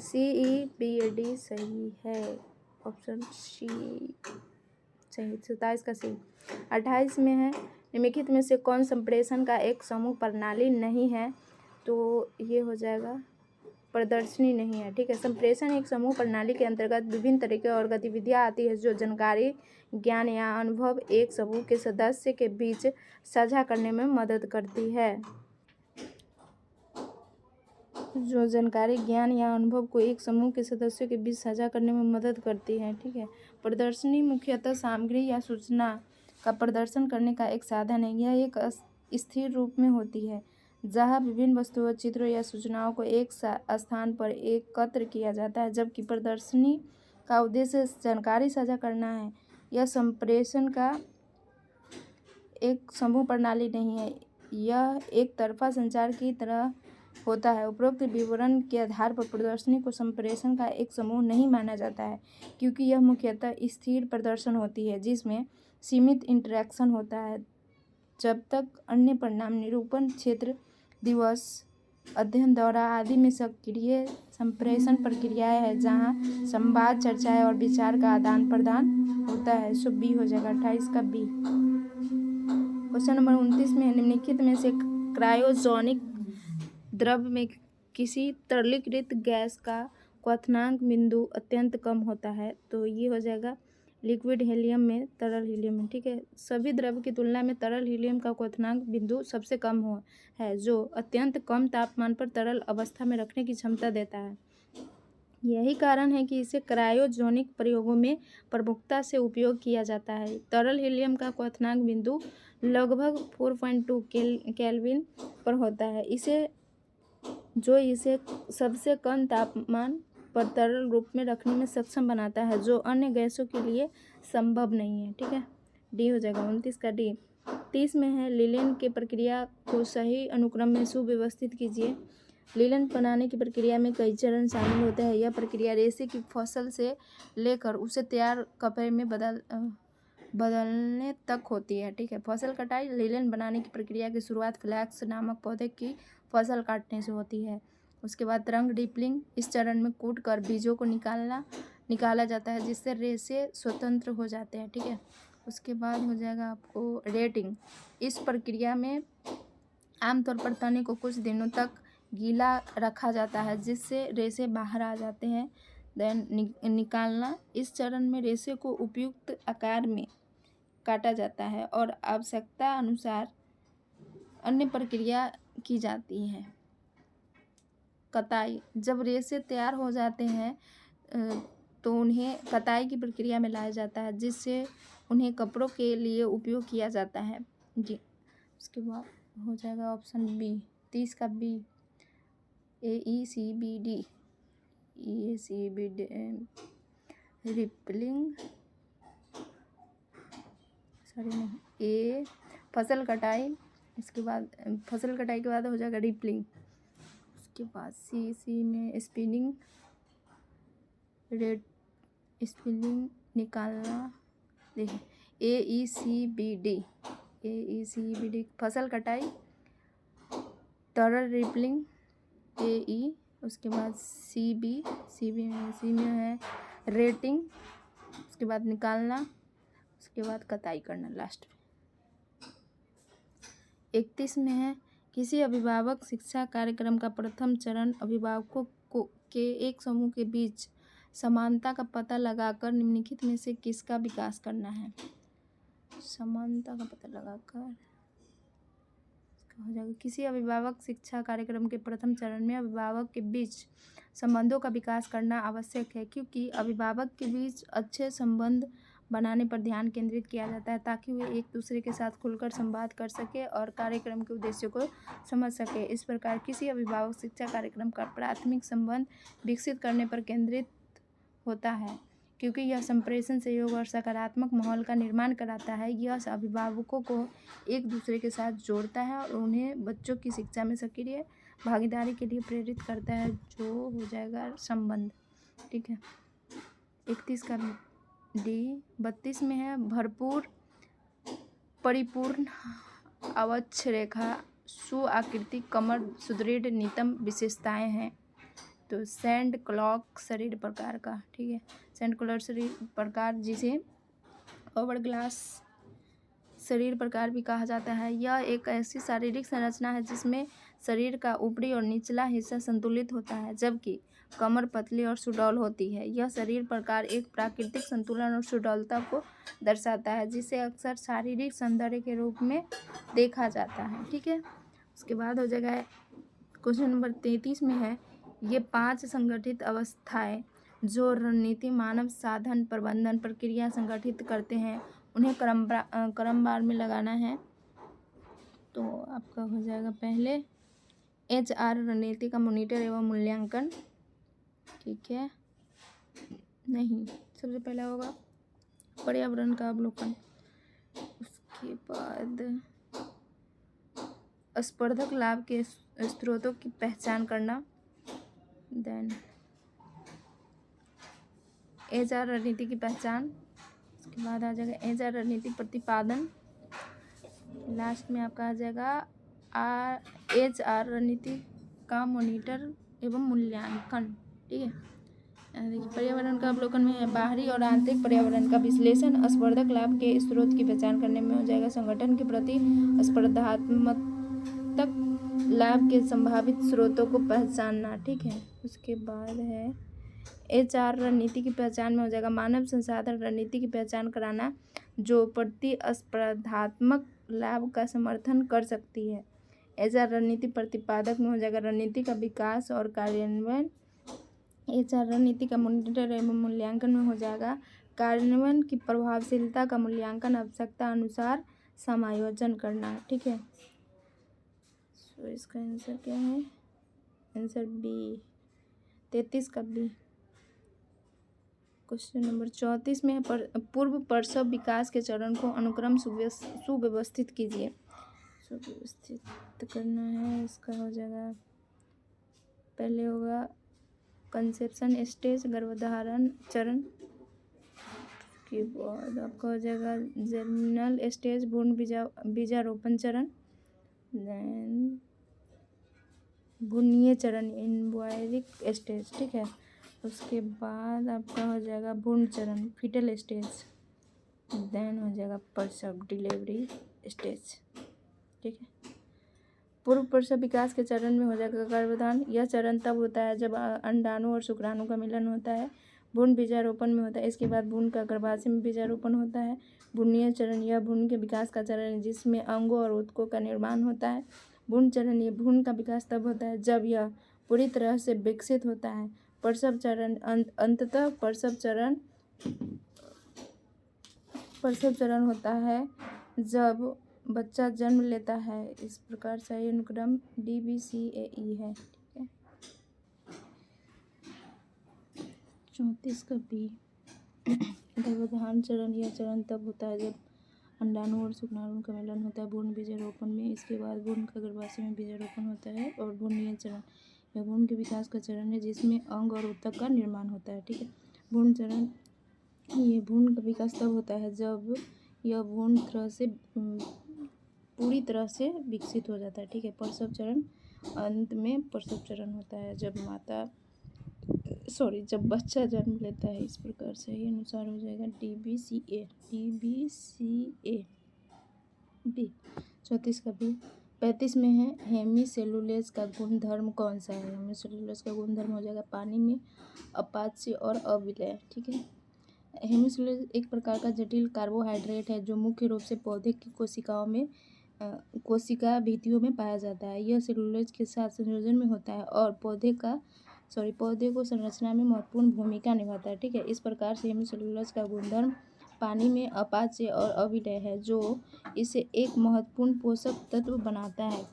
CEBD सही है, ऑप्शन सी सही। 27 का सी। 28 में है निम्नलिखित में से कौन संप्रेषण का एक समूह प्रणाली नहीं है? तो ये हो जाएगा प्रदर्शनी नहीं है। ठीक है, संप्रेषण एक समूह प्रणाली के अंतर्गत विभिन्न तरीके और गतिविधियां आती है जो जानकारी, ज्ञान या अनुभव एक समूह के सदस्य के बीच साझा करने में मदद करती है। जो जानकारी, ज्ञान या अनुभव को एक समूह के सदस्यों के बीच साझा करने में मदद करती है। ठीक है, प्रदर्शनी मुख्यतः सामग्री या सूचना का प्रदर्शन करने का एक साधन है। यह एक स्थिर रूप में होती है जहाँ विभिन्न वस्तुओं, चित्रों या सूचनाओं को एक स्थान पर एकत्र किया जाता है, जबकि प्रदर्शनी का उद्देश्य जानकारी साझा करना है। यह संप्रेषण का एक समूह प्रणाली नहीं है, यह एक तरफा संचार की तरह होता है। उपरोक्त विवरण के आधार पर प्रदर्शनी को संप्रेषण का एक समूह नहीं माना जाता है क्योंकि यह मुख्यतः स्थिर प्रदर्शन होती है जिसमें सीमित इंटरैक्शन होता है, जब तक अन्य परिणाम निरूपण, क्षेत्र दिवस, अध्ययन दौरा आदि में सक्रिय संप्रेषण प्रक्रियाएं हैं जहां संवाद, चर्चाएं और विचार का आदान प्रदान होता है। सो बी हो जाएगा, 28 का बी। क्वेश्चन नंबर 29 में निम्नलिखित में से क्रायोजेनिक द्रव में किसी तरलीकृत गैस का क्वथनांक बिंदु अत्यंत कम होता है? तो ये हो जाएगा लिक्विड हीलियम में, तरल हीलियम में। ठीक है, सभी द्रव की तुलना में तरल हीलियम का क्वथनांक बिंदु सबसे कम है जो अत्यंत कम तापमान पर तरल अवस्था में रखने की क्षमता देता है। यही कारण है कि इसे क्रायोजेनिक प्रयोगों में प्रमुखता से उपयोग किया जाता है। तरल हीलियम का क्वथनांक बिंदु लगभग 4.2 केल्विन पर होता है, इसे सबसे कम तापमान पर तरल रूप में रखने में सक्षम बनाता है जो अन्य गैसों के लिए संभव नहीं है। ठीक है, डी हो जाएगा, 29 का डी। 30 में है लिलेन के प्रक्रिया को सही अनुक्रम में सुव्यवस्थित कीजिए। लीलन बनाने की प्रक्रिया में कई चरण शामिल होते हैं। यह प्रक्रिया रेशे की फसल से लेकर उसे तैयार कपड़े में बदलने तक होती है। ठीक है। फसल कटाई। लीलन बनाने की प्रक्रिया की शुरुआत फ्लैक्स नामक पौधे की फसल काटने से होती है। उसके बाद रंग डिपलिंग। इस चरण में कूट कर बीजों को निकाला जाता है, जिससे रेशे स्वतंत्र हो जाते हैं। ठीक है। उसके बाद हो जाएगा आपको रेटिंग। इस प्रक्रिया में आमतौर पर तने को कुछ दिनों तक गीला रखा जाता है, जिससे रेशे बाहर आ जाते हैं। देन निकालना। इस चरण में रेशे को उपयुक्त आकार में काटा जाता है और आवश्यकता अनुसार अन्य प्रक्रिया की जाती है। कताई। जब रेशे तैयार हो जाते हैं तो उन्हें कताई की प्रक्रिया में लाया जाता है, जिससे उन्हें कपड़ों के लिए उपयोग किया जाता है। जी। उसके बाद हो जाएगा ऑप्शन बी, 30 का बी, AECBD। AECBD रिपलिंग, सॉरी नहीं, ए फसल कटाई। इसके बाद फसल कटाई के बाद हो जाएगा रिपलिंग। उसके बाद सी में स्पिनिंग, रेड स्पिनिंग निकालना। देखिए AECBD फसल कटाई, तरल रिपलिंग AE। उसके बाद सी में है रेटिंग। उसके बाद निकालना। उसके बाद कताई करना लास्ट में। 31 में है किसी अभिभावक शिक्षा कार्यक्रम का प्रथम चरण अभिभावकों के एक समूह के बीच समानता का पता लगाकर निम्नलिखित में से किसका विकास करना है। समानता का पता लगाकर हो जाएगा। किसी अभिभावक शिक्षा कार्यक्रम के प्रथम चरण में अभिभावक के बीच संबंधों का विकास करना आवश्यक है, क्योंकि अभिभावक के बीच अच्छे संबंध बनाने पर ध्यान केंद्रित किया जाता है, ताकि वे एक दूसरे के साथ खुलकर संवाद कर सके और कार्यक्रम के उद्देश्यों को समझ सके। इस प्रकार किसी अभिभावक शिक्षा कार्यक्रम का प्राथमिक संबंध विकसित करने पर केंद्रित होता है, क्योंकि यह संप्रेषण सहयोग और सकारात्मक माहौल का निर्माण कराता है। यह अभिभावकों को एक दूसरे के साथ जोड़ता है और उन्हें बच्चों की शिक्षा में सक्रिय भागीदारी के लिए प्रेरित करता है, जो हो जाएगा संबंध। ठीक है। 31 का डी। 32 में है भरपूर परिपूर्ण अवक्ष रेखा सुआकृति कमर सुदृढ़ नितंब विशेषताएं हैं। तो सैंड क्लॉक शरीर प्रकार का। ठीक है। सैंड क्लॉक शरीर प्रकार, जिसे ओवरग्लास शरीर प्रकार भी कहा जाता है, यह एक ऐसी शारीरिक संरचना है जिसमें शरीर का ऊपरी और निचला हिस्सा संतुलित होता है, जबकि कमर पतली और सुडौल होती है। यह शरीर प्रकार एक प्राकृतिक संतुलन और सुडौलता को दर्शाता है, जिसे अक्सर शारीरिक सौंदर्य के रूप में देखा जाता है। ठीक है। उसके बाद हो जाएगा क्वेश्चन नंबर 33 में है ये 5 संगठित अवस्थाएं जो रणनीति मानव साधन प्रबंधन प्रक्रिया संगठित करते हैं, उन्हें क्रमवार में लगाना है। तो आपका हो जाएगा पहले HR रणनीति का मॉनिटर एवं मूल्यांकन। ठीक है। नहीं, सबसे पहला होगा पर्यावरण का अवलोकन। उसके बाद स्पर्धक लाभ के स्रोतों की पहचान करना। देन HR रणनीति की पहचान। उसके बाद आ जाएगा HR रणनीति प्रतिपादन। लास्ट में आपका आ जाएगा HR रणनीति का मॉनिटर एवं मूल्यांकन। ठीक है। देखिए पर्यावरण का अवलोकन में है बाहरी और आंतरिक पर्यावरण का विश्लेषण। स्पर्धक लाभ के स्रोत की पहचान करने में हो जाएगा संगठन के प्रति स्पर्धात्मक लाभ के संभावित स्रोतों को पहचानना। ठीक है। उसके बाद है HR रणनीति की पहचान में हो जाएगा मानव संसाधन रणनीति की पहचान कराना, जो प्रतिस्पर्धात्मक लाभ का समर्थन कर सकती है। HR रणनीति प्रतिपादक में हो जाएगा रणनीति का विकास और कार्यान्वयन। HR रणनीति का मॉनिटर एवं मूल्यांकन में हो जाएगा कार्यान्वयन की प्रभावशीलता का मूल्यांकन, आवश्यकता अनुसार समायोजन करना। ठीक है। तो इसका आंसर क्या है? आंसर बी, 33 का बी। क्वेश्चन नंबर 34 में पूर्व प्रसव विकास के चरण को अनुक्रम सुव्यवस्थित कीजिए। सुव्यवस्थित करना है। इसका हो जाएगा पहले होगा कंसेप्शन स्टेज, गर्भधारण चरण, के बाद आपका हो जाएगा जर्मिनल स्टेज, भ्रूण बीजारोपण चरण, देन भ्रूणीय चरण, एम्ब्रियोनिक स्टेज, ठीक है। उसके बाद आपका हो जाएगा भ्रूण चरण, फीटल स्टेज, देन हो जाएगा प्रसव, डिलीवरी स्टेज, ठीक है। पूर्व प्रसव विकास के चरण में हो जाएगा गर्भधारण। यह चरण तब होता है जब अंडाणु और शुक्राणु का मिलन होता है। भ्रूण बीजारोपण में होता है, इसके बाद भ्रूण का गर्भाशय में बीजारोपण होता है। भ्रूणीय चरण यह भ्रूण के विकास का चरण है जिसमें अंगों और ऊतकों का निर्माण होता है। भ्रूण चरण ये भ्रूण का विकास तब होता है जब यह पूरी तरह से विकसित होता है। प्रसव चरण अंततः प्रसव चरण होता है जब बच्चा जन्म लेता है। इस प्रकार सही अनुक्रम DBCAE है, ठीक है। 34 का B, गर्भधारण चरण यह चरण तब होता है जब अंडाणु और शुक्राणु का मिलन होता है भ्रूण बीजारोपण में। इसके बाद भ्रूण का गर्भाशय में बीजारोपण होता है। और भ्रूणीय चरण यह भ्रूण के विकास का चरण है जिसमें अंग और ऊतक का निर्माण होता है, ठीक है। भ्रूण चरण ये भ्रूण का विकास तब होता है जब यह भ्रूण पूरी तरह से विकसित हो जाता है, ठीक है। प्रसव चरण अंत में प्रसव चरण होता है जब जब बच्चा जन्म लेता है। इस प्रकार से ये अनुसार हो जाएगा DBCA B। 34 का B। 35 में है हेमीसेलुलोज का गुणधर्म कौन सा है। हेमीसेलुलोज का गुणधर्म हो जाएगा पानी में अपाच्य और अविलय, ठीक है। हेमीसेलुलोज एक प्रकार का जटिल कार्बोहाइड्रेट है जो मुख्य रूप से पौधे की कोशिका भित्तियों में पाया जाता है। यह सेलुलोज के साथ संयोजन में होता है और पौधे को संरचना में महत्वपूर्ण भूमिका निभाता है, ठीक है। इस प्रकार से हेमीसेलुलोज का गुणधर्म पानी में अपाच्य और अविलय है जो इसे एक महत्वपूर्ण पोषक तत्व बनाता है।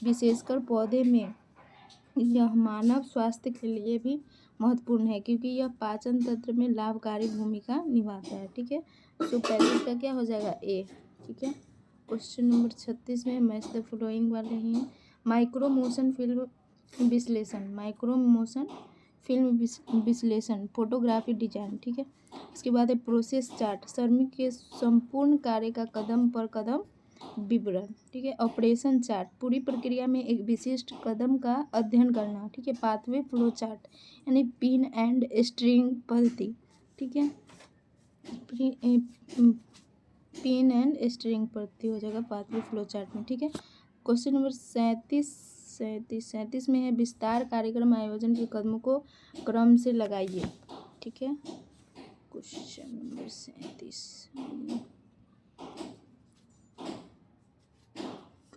विशेषकर पौधे में यह मानव स्वास्थ्य के लिए भी महत्वपूर्ण है क्योंकि यह पाचन तंत्र में लाभकारी भूमिका निभाता है, ठीक है। तो 35 का क्या हो जाएगा A, ठीक है। क्वेश्चन नंबर 36 में मैच द फॉलोइंग वाले हैं। माइक्रो मोशन फिल्म विश्लेषण, फोटोग्राफी डिजाइन, ठीक है। इसके बाद है प्रोसेस चार्ट, श्रमिक के संपूर्ण कार्य का कदम पर कदम विवरण, ठीक है। ऑपरेशन चार्ट, पूरी प्रक्रिया में एक विशिष्ट कदम का अध्ययन करना, ठीक है। पाथवे फ्लो चार्ट यानी पिन एंड स्ट्रिंग पद्धति, ठीक है। पिन एंड स्ट्रिंग पद्धति हो जाएगा पाथवे फ्लो चार्ट में, ठीक है। क्वेश्चन नंबर 37 में है विस्तार कार्यक्रम आयोजन के कदमों को क्रम से लगाइए, ठीक है। क्वेश्चन नंबर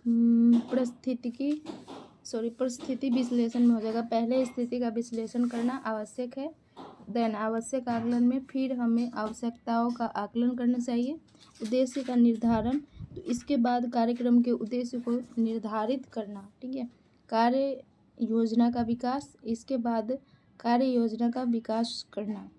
37 परिस्थिति विश्लेषण में हो जाएगा। पहले स्थिति का विश्लेषण करना आवश्यक है, देन आवश्यक आकलन में फिर हमें आवश्यकताओं का आकलन करना चाहिए। उद्देश्य का निर्धारण, तो इसके बाद कार्यक्रम के उद्देश्य को निर्धारित करना, ठीक है। कार्य योजना का विकास, इसके बाद कार्य योजना का विकास करना,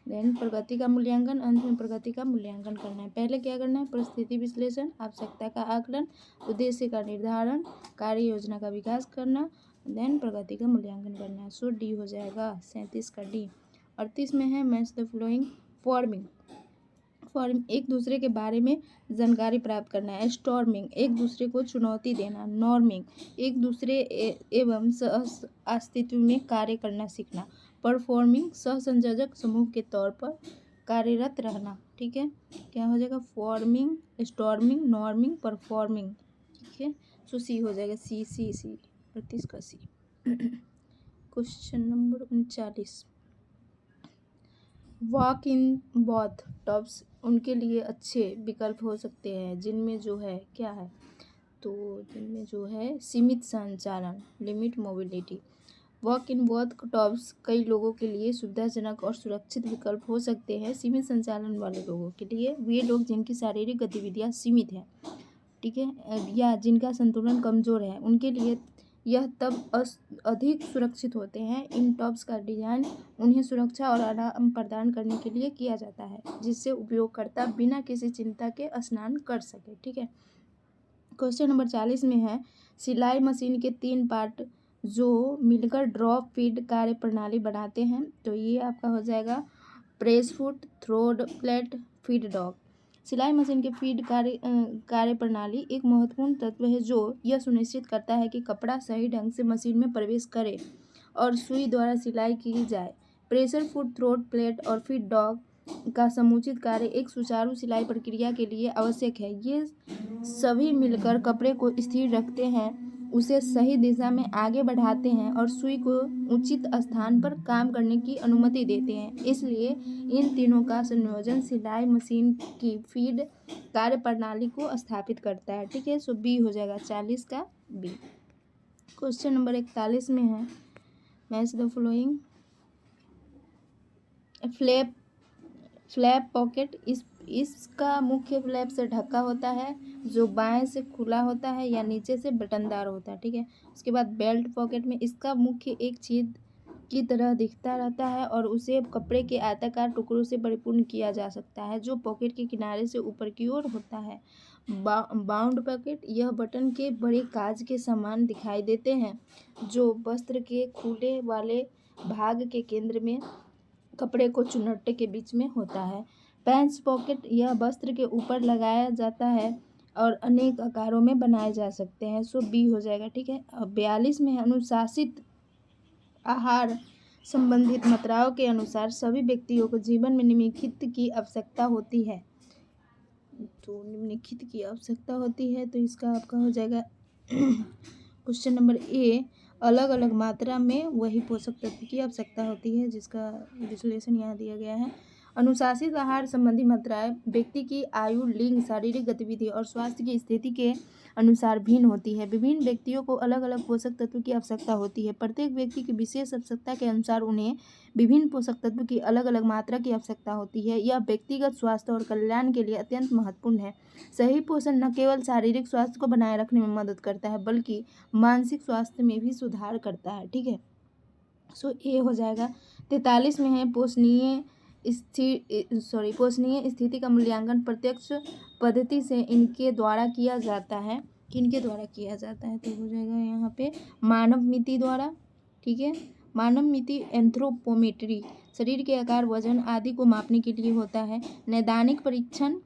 देन प्रगति का मूल्यांकन, अंत में प्रगति का मूल्यांकन करना है। पहले क्या करना है, परिस्थिति विश्लेषण, आवश्यकता का आकलन, उद्देश्य का निर्धारण, कार्य योजना का विकास करना, देन प्रगति का मूल्यांकन करना है। सो D हो जाएगा 37 का D। 38 में है मैच द फॉलोइंग। फॉर्मिंग एक दूसरे के बारे में जानकारी प्राप्त करना है। स्टॉर्मिंग एक दूसरे को चुनौती देना। नॉर्मिंग एक दूसरे एवं सह अस्तित्व में कार्य करना सीखना। परफॉर्मिंग सहसंयोजक समूह के तौर पर कार्यरत रहना, ठीक है। क्या हो जाएगा, फॉर्मिंग, स्टॉर्मिंग, नॉर्मिंग, परफॉर्मिंग, ठीक है। सो C हो जाएगा C 38 का C। Question number 39, walk in bath tubs उनके लिए अच्छे विकल्प हो सकते हैं जिनमें जो है क्या है, तो जिनमें जो है सीमित संचालन, limit mobility. Walk in bath tubs कई लोगों के लिए सुविधाजनक और सुरक्षित विकल्प हो सकते हैं। सीमित संचालन वाले लोगों के लिए वे लोग जिनकी शारीरिक गतिविधियां सीमित हैं, ठीक है, या जिनका संतुलन कमजोर है, उनके लिए यह तब अधिक सुरक्षित होते हैं। इन टब्स का डिजाइन उन्हें सुरक्षा और आराम प्रदान करने के लिए किया जाता है जिससे उपयोगकर्ता बिना किसी चिंता के स्नान कर सके, ठीक है। क्वेश्चन नंबर 40 में है सिलाई मशीन के 3 पार्ट जो मिलकर ड्रॉप फीड कार्य प्रणाली बनाते हैं। तो ये आपका हो जाएगा press foot, थ्रोड plate, feed dog. सिलाई मशीन के फीड कार्य प्रणाली एक महत्वपूर्ण तत्व है जो यह सुनिश्चित करता है कि कपड़ा सही ढंग से मशीन में प्रवेश करे और सुई द्वारा सिलाई की जाए। प्रेशर फुट, थ्रोड प्लेट और फीड डॉग का समुचित कार्य एक सुचारू सिलाई प्रक्रिया के लिए आवश्यक है। ये सभी मिलकर कपड़े को स्थिर रखते हैं, उसे सही दिशा में आगे बढ़ाते हैं और सुई को उचित स्थान पर काम करने की अनुमति देते हैं। इसलिए इन तीनों का संयोजन सिलाई मशीन की फीड कार्य प्रणाली को स्थापित करता है। ठीक है, सो बी हो जाएगा 40 का बी। क्वेश्चन नंबर 41 में है, match the following. Flap pocket इसका मुख्य फ्लैप से ढका होता है जो बाएं से खुला होता है या नीचे से बटनदार होता है। ठीक है, उसके बाद बेल्ट पॉकेट में इसका मुख्य एक छेद की तरह दिखता रहता है और उसे कपड़े के आयताकार टुकड़ों से परिपूर्ण किया जा सकता है जो पॉकेट के किनारे से ऊपर की ओर होता है। बाउंड पॉकेट, यह बटन के बड़े काज के समान दिखाई देते हैं जो वस्त्र के खुले वाले भाग के केंद्र में कपड़े को चुन्नटे के बीच में होता है। पैंच पॉकेट, यह वस्त्र के ऊपर लगाया जाता है और अनेक आकारों में बनाए जा सकते हैं। सो बी हो जाएगा। ठीक है, अब 42 में अनुशासित आहार संबंधित मात्राओं के अनुसार सभी व्यक्तियों को जीवन में निम्नलिखित की आवश्यकता होती है। तो निम्नलिखित की आवश्यकता होती है तो इसका आपका हो जाएगा क्वेश्चन नंबर ए, अलग अलग मात्रा में वही पोषक तत्व की आवश्यकता होती है, जिसका विश्लेषण यहाँ दिया गया है। अनुशासित आहार संबंधी मात्राएं व्यक्ति की आयु, लिंग, शारीरिक गतिविधि और स्वास्थ्य की स्थिति के अनुसार भिन्न होती है। विभिन्न व्यक्तियों को अलग अलग पोषक तत्व की आवश्यकता होती है। प्रत्येक व्यक्ति की विशेष आवश्यकता के अनुसार उन्हें विभिन्न पोषक तत्व की अलग अलग मात्रा की आवश्यकता होती है। यह व्यक्तिगत स्वास्थ्य और कल्याण के लिए अत्यंत महत्वपूर्ण है। सही पोषण न केवल शारीरिक स्वास्थ्य को बनाए रखने में मदद करता है बल्कि मानसिक स्वास्थ्य में भी सुधार करता है। ठीक है, सो ए हो जाएगा। 43 में है, पोषणीय स्थिति का मूल्यांकन प्रत्यक्ष पद्धति से इनके द्वारा किया जाता है। किनके द्वारा किया जाता है तो हो जाएगा यहाँ पे मानव मिति द्वारा। ठीक है, मानव मिति एंथ्रोपोमेट्री शरीर के आकार, वजन आदि को मापने के लिए होता है। नैदानिक परीक्षण,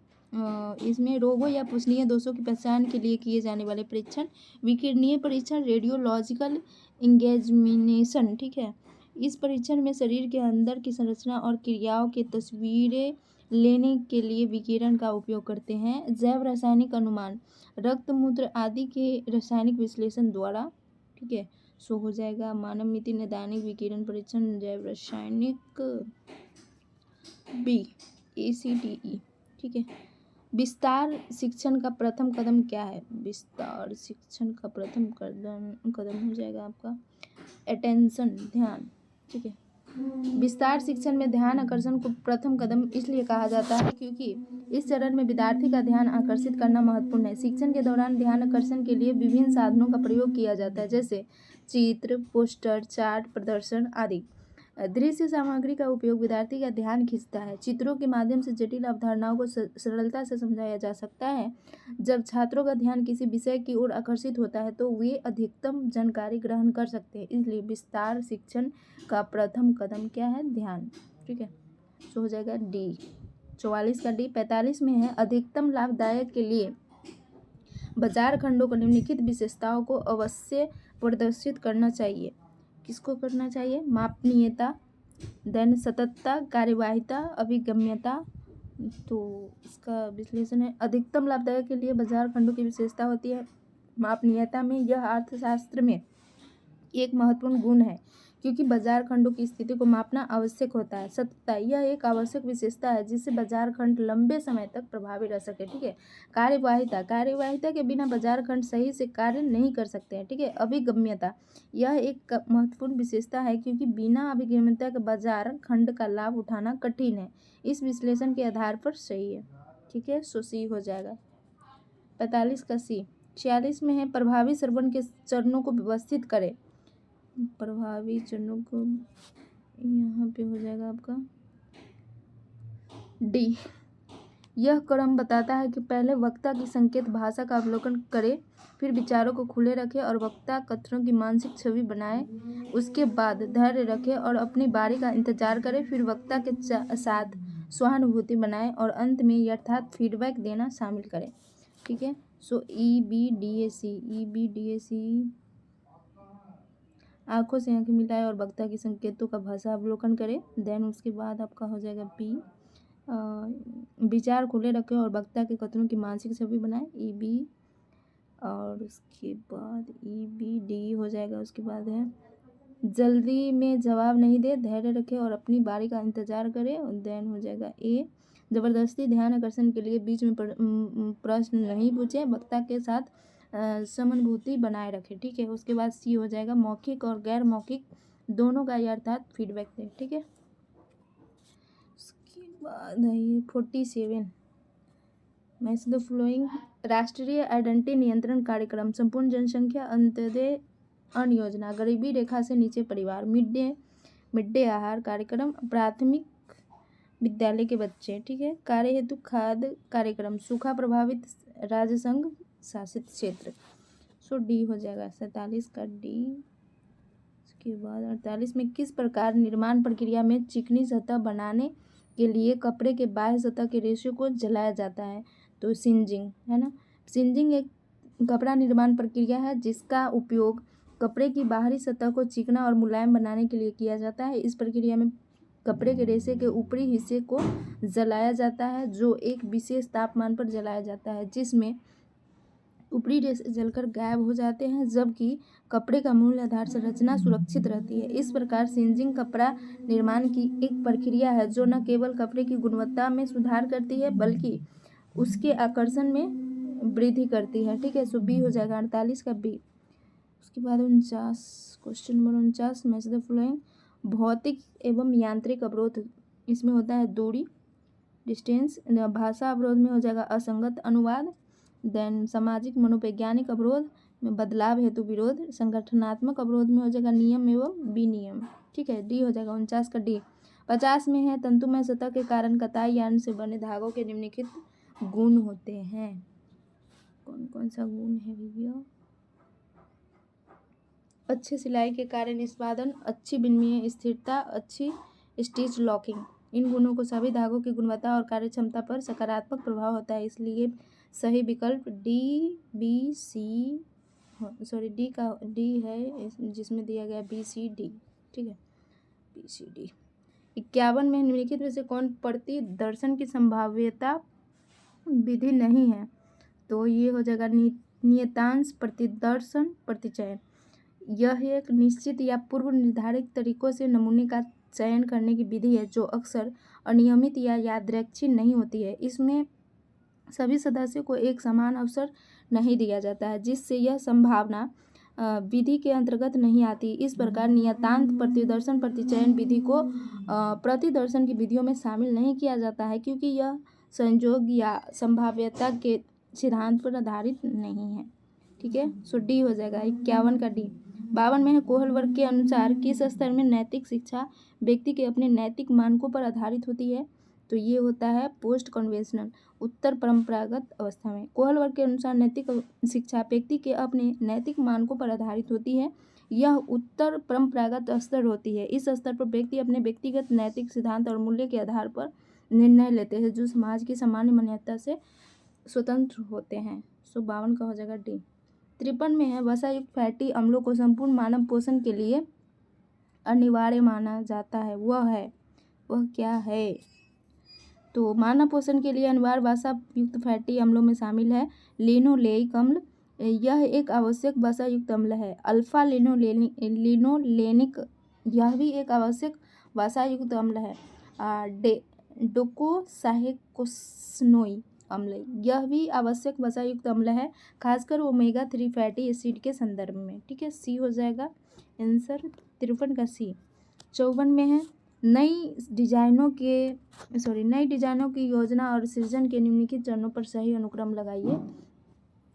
इसमें रोगों या पुष्णीय दोषों की पहचान के लिए किए जाने वाले परीक्षण। विकिरणीय परीक्षण, रेडियोलॉजिकल एग्जामिनेशन। ठीक है, इस परीक्षण में शरीर के अंदर की संरचना और क्रियाओं की तस्वीरें लेने के लिए विकिरण का उपयोग करते हैं। जैव रासायनिक अनुमान, रक्त, मूत्र आदि के रासायनिक विश्लेषण द्वारा। ठीक है, सो हो जाएगा मानव मिति, नैदानिक, विकिरण परीक्षण, जैव रासायनिक, बी ACTE। ठीक है, विस्तार शिक्षण का प्रथम कदम क्या है? विस्तार शिक्षण का प्रथम कदम हो जाएगा आपका अटेंशन, ध्यान। ठीक है, विस्तार शिक्षण में ध्यान आकर्षण को प्रथम कदम इसलिए कहा जाता है क्योंकि इस चरण में विद्यार्थी का ध्यान आकर्षित करना महत्वपूर्ण है। शिक्षण के दौरान ध्यान आकर्षण के लिए विभिन्न साधनों का प्रयोग किया जाता है जैसे चित्र, पोस्टर, चार्ट, प्रदर्शन आदि। दृश्य सामग्री का उपयोग विद्यार्थी का ध्यान खींचता है। चित्रों के माध्यम से जटिल अवधारणाओं को सरलता से समझाया जा सकता है। जब छात्रों का ध्यान किसी विषय की ओर आकर्षित होता है तो वे अधिकतम जानकारी ग्रहण कर सकते हैं। इसलिए विस्तार शिक्षण का प्रथम कदम क्या है? ध्यान। ठीक है, तो हो जाएगा डी। 44 का डी। 45 में है, अधिकतम लाभदायक के लिए बाजार खंडों को निम्नलिखित विशेषताओं को अवश्य प्रदर्शित करना चाहिए। किसको करना चाहिए? मापनीयता, देन सततता, कार्यवाहिता, अभिगम्यता। तो इसका विश्लेषण है, अधिकतम लाभदायक के लिए बाजार खंडों की विशेषता होती है मापनीयता में। यह अर्थशास्त्र में एक महत्वपूर्ण गुण है क्योंकि बाजार खंडों की स्थिति को मापना आवश्यक होता है। सततता, यह एक आवश्यक विशेषता है जिससे बाजार खंड लंबे समय तक प्रभावी रह सके। ठीक है, कार्यवाहिता, कार्यवाहिता के बिना बाजार खंड सही से कार्य नहीं कर सकते हैं। ठीक है, अभिगम्यता, यह एक महत्वपूर्ण विशेषता है क्योंकि बिना अभिगम्यता के बाजार खंड का लाभ उठाना कठिन है। इस विश्लेषण के आधार पर सही है। ठीक है, सो सी हो जाएगा। 45 का सी। 46 में है, प्रभावी श्रवण के चरणों को व्यवस्थित करें। प्रभावी चरणों को यहाँ पे हो जाएगा आपका डी। यह क्रम बताता है कि पहले वक्ता की संकेत भाषा का अवलोकन करे, फिर विचारों को खुले रखे और वक्ता कथनों की मानसिक छवि बनाए। उसके बाद धैर्य रखे और अपनी बारी का इंतजार करे, फिर वक्ता के साथ सहानुभूति बनाए और अंत में यथार्थ फीडबैक देना शामिल करें। ठीक है, सो EBDAC आंखों से आंखें मिलाए और वक्ता के संकेतों का भाषा अवलोकन करें। देन उसके बाद आपका हो जाएगा B, विचार खुले रखें और वक्ता के कथनों की मानसिक छवि बनाए, EB। और उसके बाद EBD हो जाएगा। उसके बाद है जल्दी में जवाब नहीं दे, धैर्य रखे और अपनी बारी का इंतजार करे। और देन हो जाएगा A, जबरदस्ती ध्यान आकर्षण के लिए बीच में प्रश्न नहीं पूछे, वक्ता के साथ सहानुभूति बनाए रखे। ठीक है, उसके बाद C हो जाएगा, मौखिक और गैर मौखिक दोनों का अर्थात फीडबैक दे। ठीक है, उसके बाद है ये 47, मैच द फ्लोइंग। राष्ट्रीय आइडेंटिटी नियंत्रण कार्यक्रम, संपूर्ण जनसंख्या अंत्योदय अन्न योजना, गरीबी रेखा से नीचे परिवार, मिड डे आहार कार्यक्रम, प्राथमिक विद्यालय के बच्चे। ठीक है, कार्य हेतु खाद्य कार्यक्रम, सूखा प्रभावित राज्य संघ शासित क्षेत्र। सो D हो जाएगा 47 का D। उसके बाद 48 में किस प्रकार निर्माण प्रक्रिया में चिकनी सतह बनाने के लिए कपड़े के बाह्य सतह के रेशे को जलाया जाता है? तो सिंजिंग है ना। सिंजिंग एक कपड़ा निर्माण प्रक्रिया है जिसका उपयोग कपड़े की बाहरी सतह को चिकना और मुलायम बनाने के लिए किया जाता है। इस प्रक्रिया में कपड़े के रेशे के ऊपरी हिस्से को जलाया जाता है, जो एक विशेष तापमान पर जलाया जाता है, जिसमें ऊपरी रेशे जलकर गायब हो जाते हैं, जबकि कपड़े का मूल आधार संरचना सुरक्षित रहती है। इस प्रकार सिंजिंग कपड़ा निर्माण की एक प्रक्रिया है जो न केवल कपड़े की गुणवत्ता में सुधार करती है बल्कि उसके आकर्षण में वृद्धि करती है। ठीक है, सो B हो जाएगा 48 का B। उसके बाद 49, question number 49, match the flowing. भौतिक एवं यांत्रिक अवरोध, इसमें होता है दूरी, डिस्टेंस। भाषा अवरोध में हो जाएगा असंगत अनुवाद। देन सामाजिक मनोवैज्ञानिक अवरोध में बदलाव हेतु विरोध। संगठनात्मक अवरोध में हो जाएगा नियम एवं विनियम। ठीक है, D हो जाएगा 49 का D। 50 में है तंतुमय सतह के कारण कताई यार्न से बने धागों के निम्नलिखित गुण होते हैं। कौन कौन सा गुण है भैया? अच्छी सिलाई के कारण निष्पादन, अच्छी विनिमय स्थिरता, अच्छी स्टिच लॉकिंग। इन गुणों को सभी धागों की गुणवत्ता और कार्यक्षमता पर सकारात्मक प्रभाव होता है, इसलिए सही विकल्प D है जिसमें दिया गया BCD। ठीक है, BCD। 51 में निम्नलिखित में से कौन प्रतिदर्शन की संभाव्यता विधि नहीं है? तो ये हो जाएगा नियतांश प्रतिदर्शन प्रतिचयन। यह एक निश्चित या पूर्व निर्धारित तरीकों से नमूने का चयन करने की विधि है जो अक्सर अनियमित या यादृच्छिक नहीं होती है। इसमें सभी सदस्यों को एक समान अवसर नहीं दिया जाता है, जिससे यह संभावना विधि के अंतर्गत नहीं आती। इस प्रकार नियतांक प्रतिदर्शन प्रतिचयन विधि को प्रतिदर्शन की विधियों में शामिल नहीं किया जाता है, क्योंकि यह संयोग या संभाव्यता के सिद्धांत पर आधारित नहीं है। ठीक है, सो D हो जाएगा 51 का D। 52 में है कोहल वर्ग के अनुसार किस स्तर में नैतिक शिक्षा व्यक्ति के अपने नैतिक मानकों पर आधारित होती है? तो ये होता है पोस्ट कन्वेंशनल, उत्तर परंपरागत अवस्था में। कोहल वर्ग के अनुसार नैतिक शिक्षा व्यक्ति के अपने नैतिक मानकों पर आधारित होती है। यह उत्तर परंपरागत स्तर होती है। इस स्तर पर व्यक्ति अपने व्यक्तिगत नैतिक सिद्धांत और मूल्य के आधार पर निर्णय लेते हैं जो समाज की सामान्य मान्यता से स्वतंत्र होते हैं। सो 52 का हो जाएगा D। 53 में है वसायुक्त फैटी अम्लों को संपूर्ण मानव पोषण के लिए अनिवार्य माना जाता है। वह क्या है? तो मानव पोषण के लिए अनिवार्य वसा युक्त फैटी अम्लों में शामिल है लिनोलेइक अम्ल, यह एक आवश्यक वसा युक्त अम्ल है। अल्फा लिनोलेनिक, यह भी एक आवश्यक वसा युक्त अम्ल है। डोकोसाहेकोसनोइक अम्ल, यह भी आवश्यक वसा युक्त अम्ल है, खासकर ओमेगा 3 फैटी एसिड के संदर्भ में। ठीक है, C हो जाएगा आंसर 53 का C। 54 में है नई डिजाइनों की योजना और सृजन के निम्नलिखित चरणों पर सही अनुक्रम लगाइए।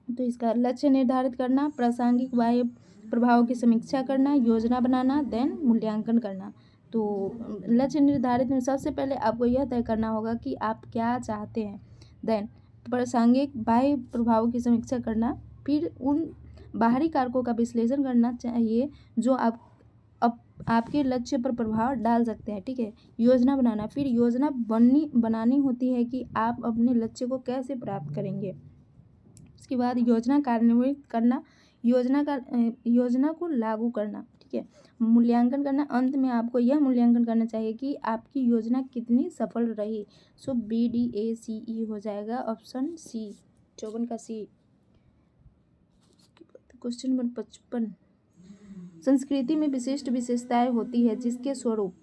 तो इसका लक्ष्य निर्धारित करना, प्रासंगिक बाह्य प्रभावों की समीक्षा करना, योजना बनाना, देन मूल्यांकन करना। तो लक्ष्य निर्धारित में सबसे पहले आपको यह तय करना होगा कि आप क्या चाहते हैं। देन प्रासंगिक बाह्य प्रभावों की समीक्षा करना, फिर उन बाहरी कारकों का विश्लेषण करना चाहिए जो आपके लक्ष्य पर प्रभाव डाल सकते हैं। ठीक है, योजना बनाना, फिर योजना बनानी होती है कि आप अपने लक्ष्य को कैसे प्राप्त करेंगे। उसके बाद योजना कार्यान्वित करना, योजना को लागू करना। ठीक है, मूल्यांकन करना, अंत में आपको यह मूल्यांकन करना चाहिए कि आपकी योजना कितनी सफल रही। सो BDACE हो जाएगा ऑप्शन सी, 54 का सी। क्वेश्चन नंबर 55, संस्कृति में विशिष्ट विशेषताएं होती है जिसके स्वरूप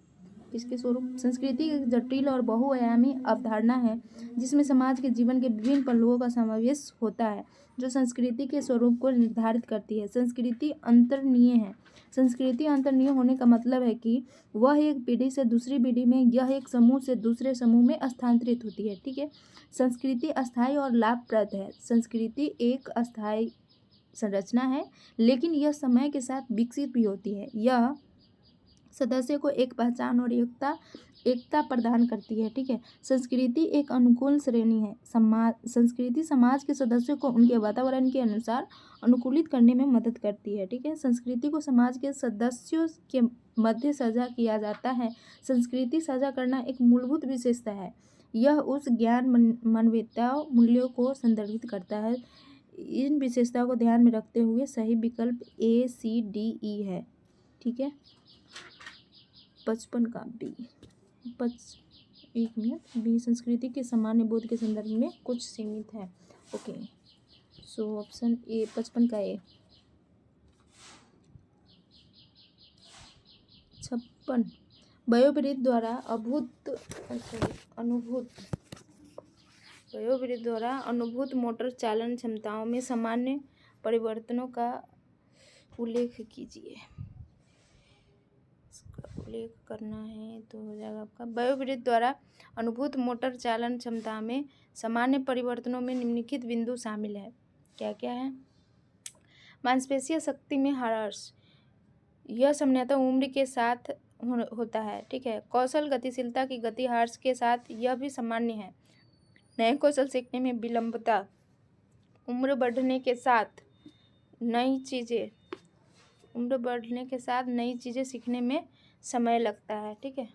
संस्कृति एक जटिल और बहुआयामी अवधारणा है जिसमें समाज के जीवन के विभिन्न पहलुओं का समावेश होता है जो संस्कृति के स्वरूप को निर्धारित करती है। संस्कृति अंतर्निहित है। संस्कृति अंतर्निहित होने का मतलब है कि वह एक पीढ़ी से दूसरी पीढ़ी में, यह एक समूह से दूसरे समूह में स्थानांतरित होती है। ठीक है, संस्कृति अस्थायी और लाभप्रद है। संस्कृति एक अस्थायी संरचना है लेकिन यह समय के साथ विकसित भी होती है। यह सदस्य को एक पहचान और एकता प्रदान करती है। ठीक है, संस्कृति एक अनुकूल श्रेणी है। संस्कृति समाज के सदस्यों को उनके वातावरण के अनुसार अनुकूलित करने में मदद करती है। ठीक है, संस्कृति को समाज के सदस्यों के मध्य साझा किया जाता है। संस्कृति साझा करना एक मूलभूत विशेषता है। यह उस ज्ञान, मानवीयता, मूल्यों को संदर्भित करता है। इन विशेषताओं को ध्यान में रखते हुए सही विकल्प ACDE है। ठीक है, 55 का बी। एक मिनट, बी संस्कृति के सामान्य बोध के संदर्भ में कुछ सीमित है। ओके, सो ऑप्शन ए, 55 का ए। 56, वयोवृद्ध द्वारा अनुभूत मोटर चालन क्षमताओं में सामान्य परिवर्तनों का उल्लेख कीजिए। उल्लेख करना है तो हो जाएगा आपका, वयोवृद्ध द्वारा अनुभूत मोटर चालन क्षमता में सामान्य परिवर्तनों में निम्नलिखित बिंदु शामिल है। क्या क्या है? मांसपेशिया शक्ति में ह्रास, यह सामान्यतः उम्र के साथ होता है। ठीक है, कौशल गतिशीलता की गति ह्रास के साथ यह भी सामान्य है। नए कौशल सीखने में विलंबता, उम्र बढ़ने के साथ नई चीज़ें सीखने में समय लगता है। ठीक है,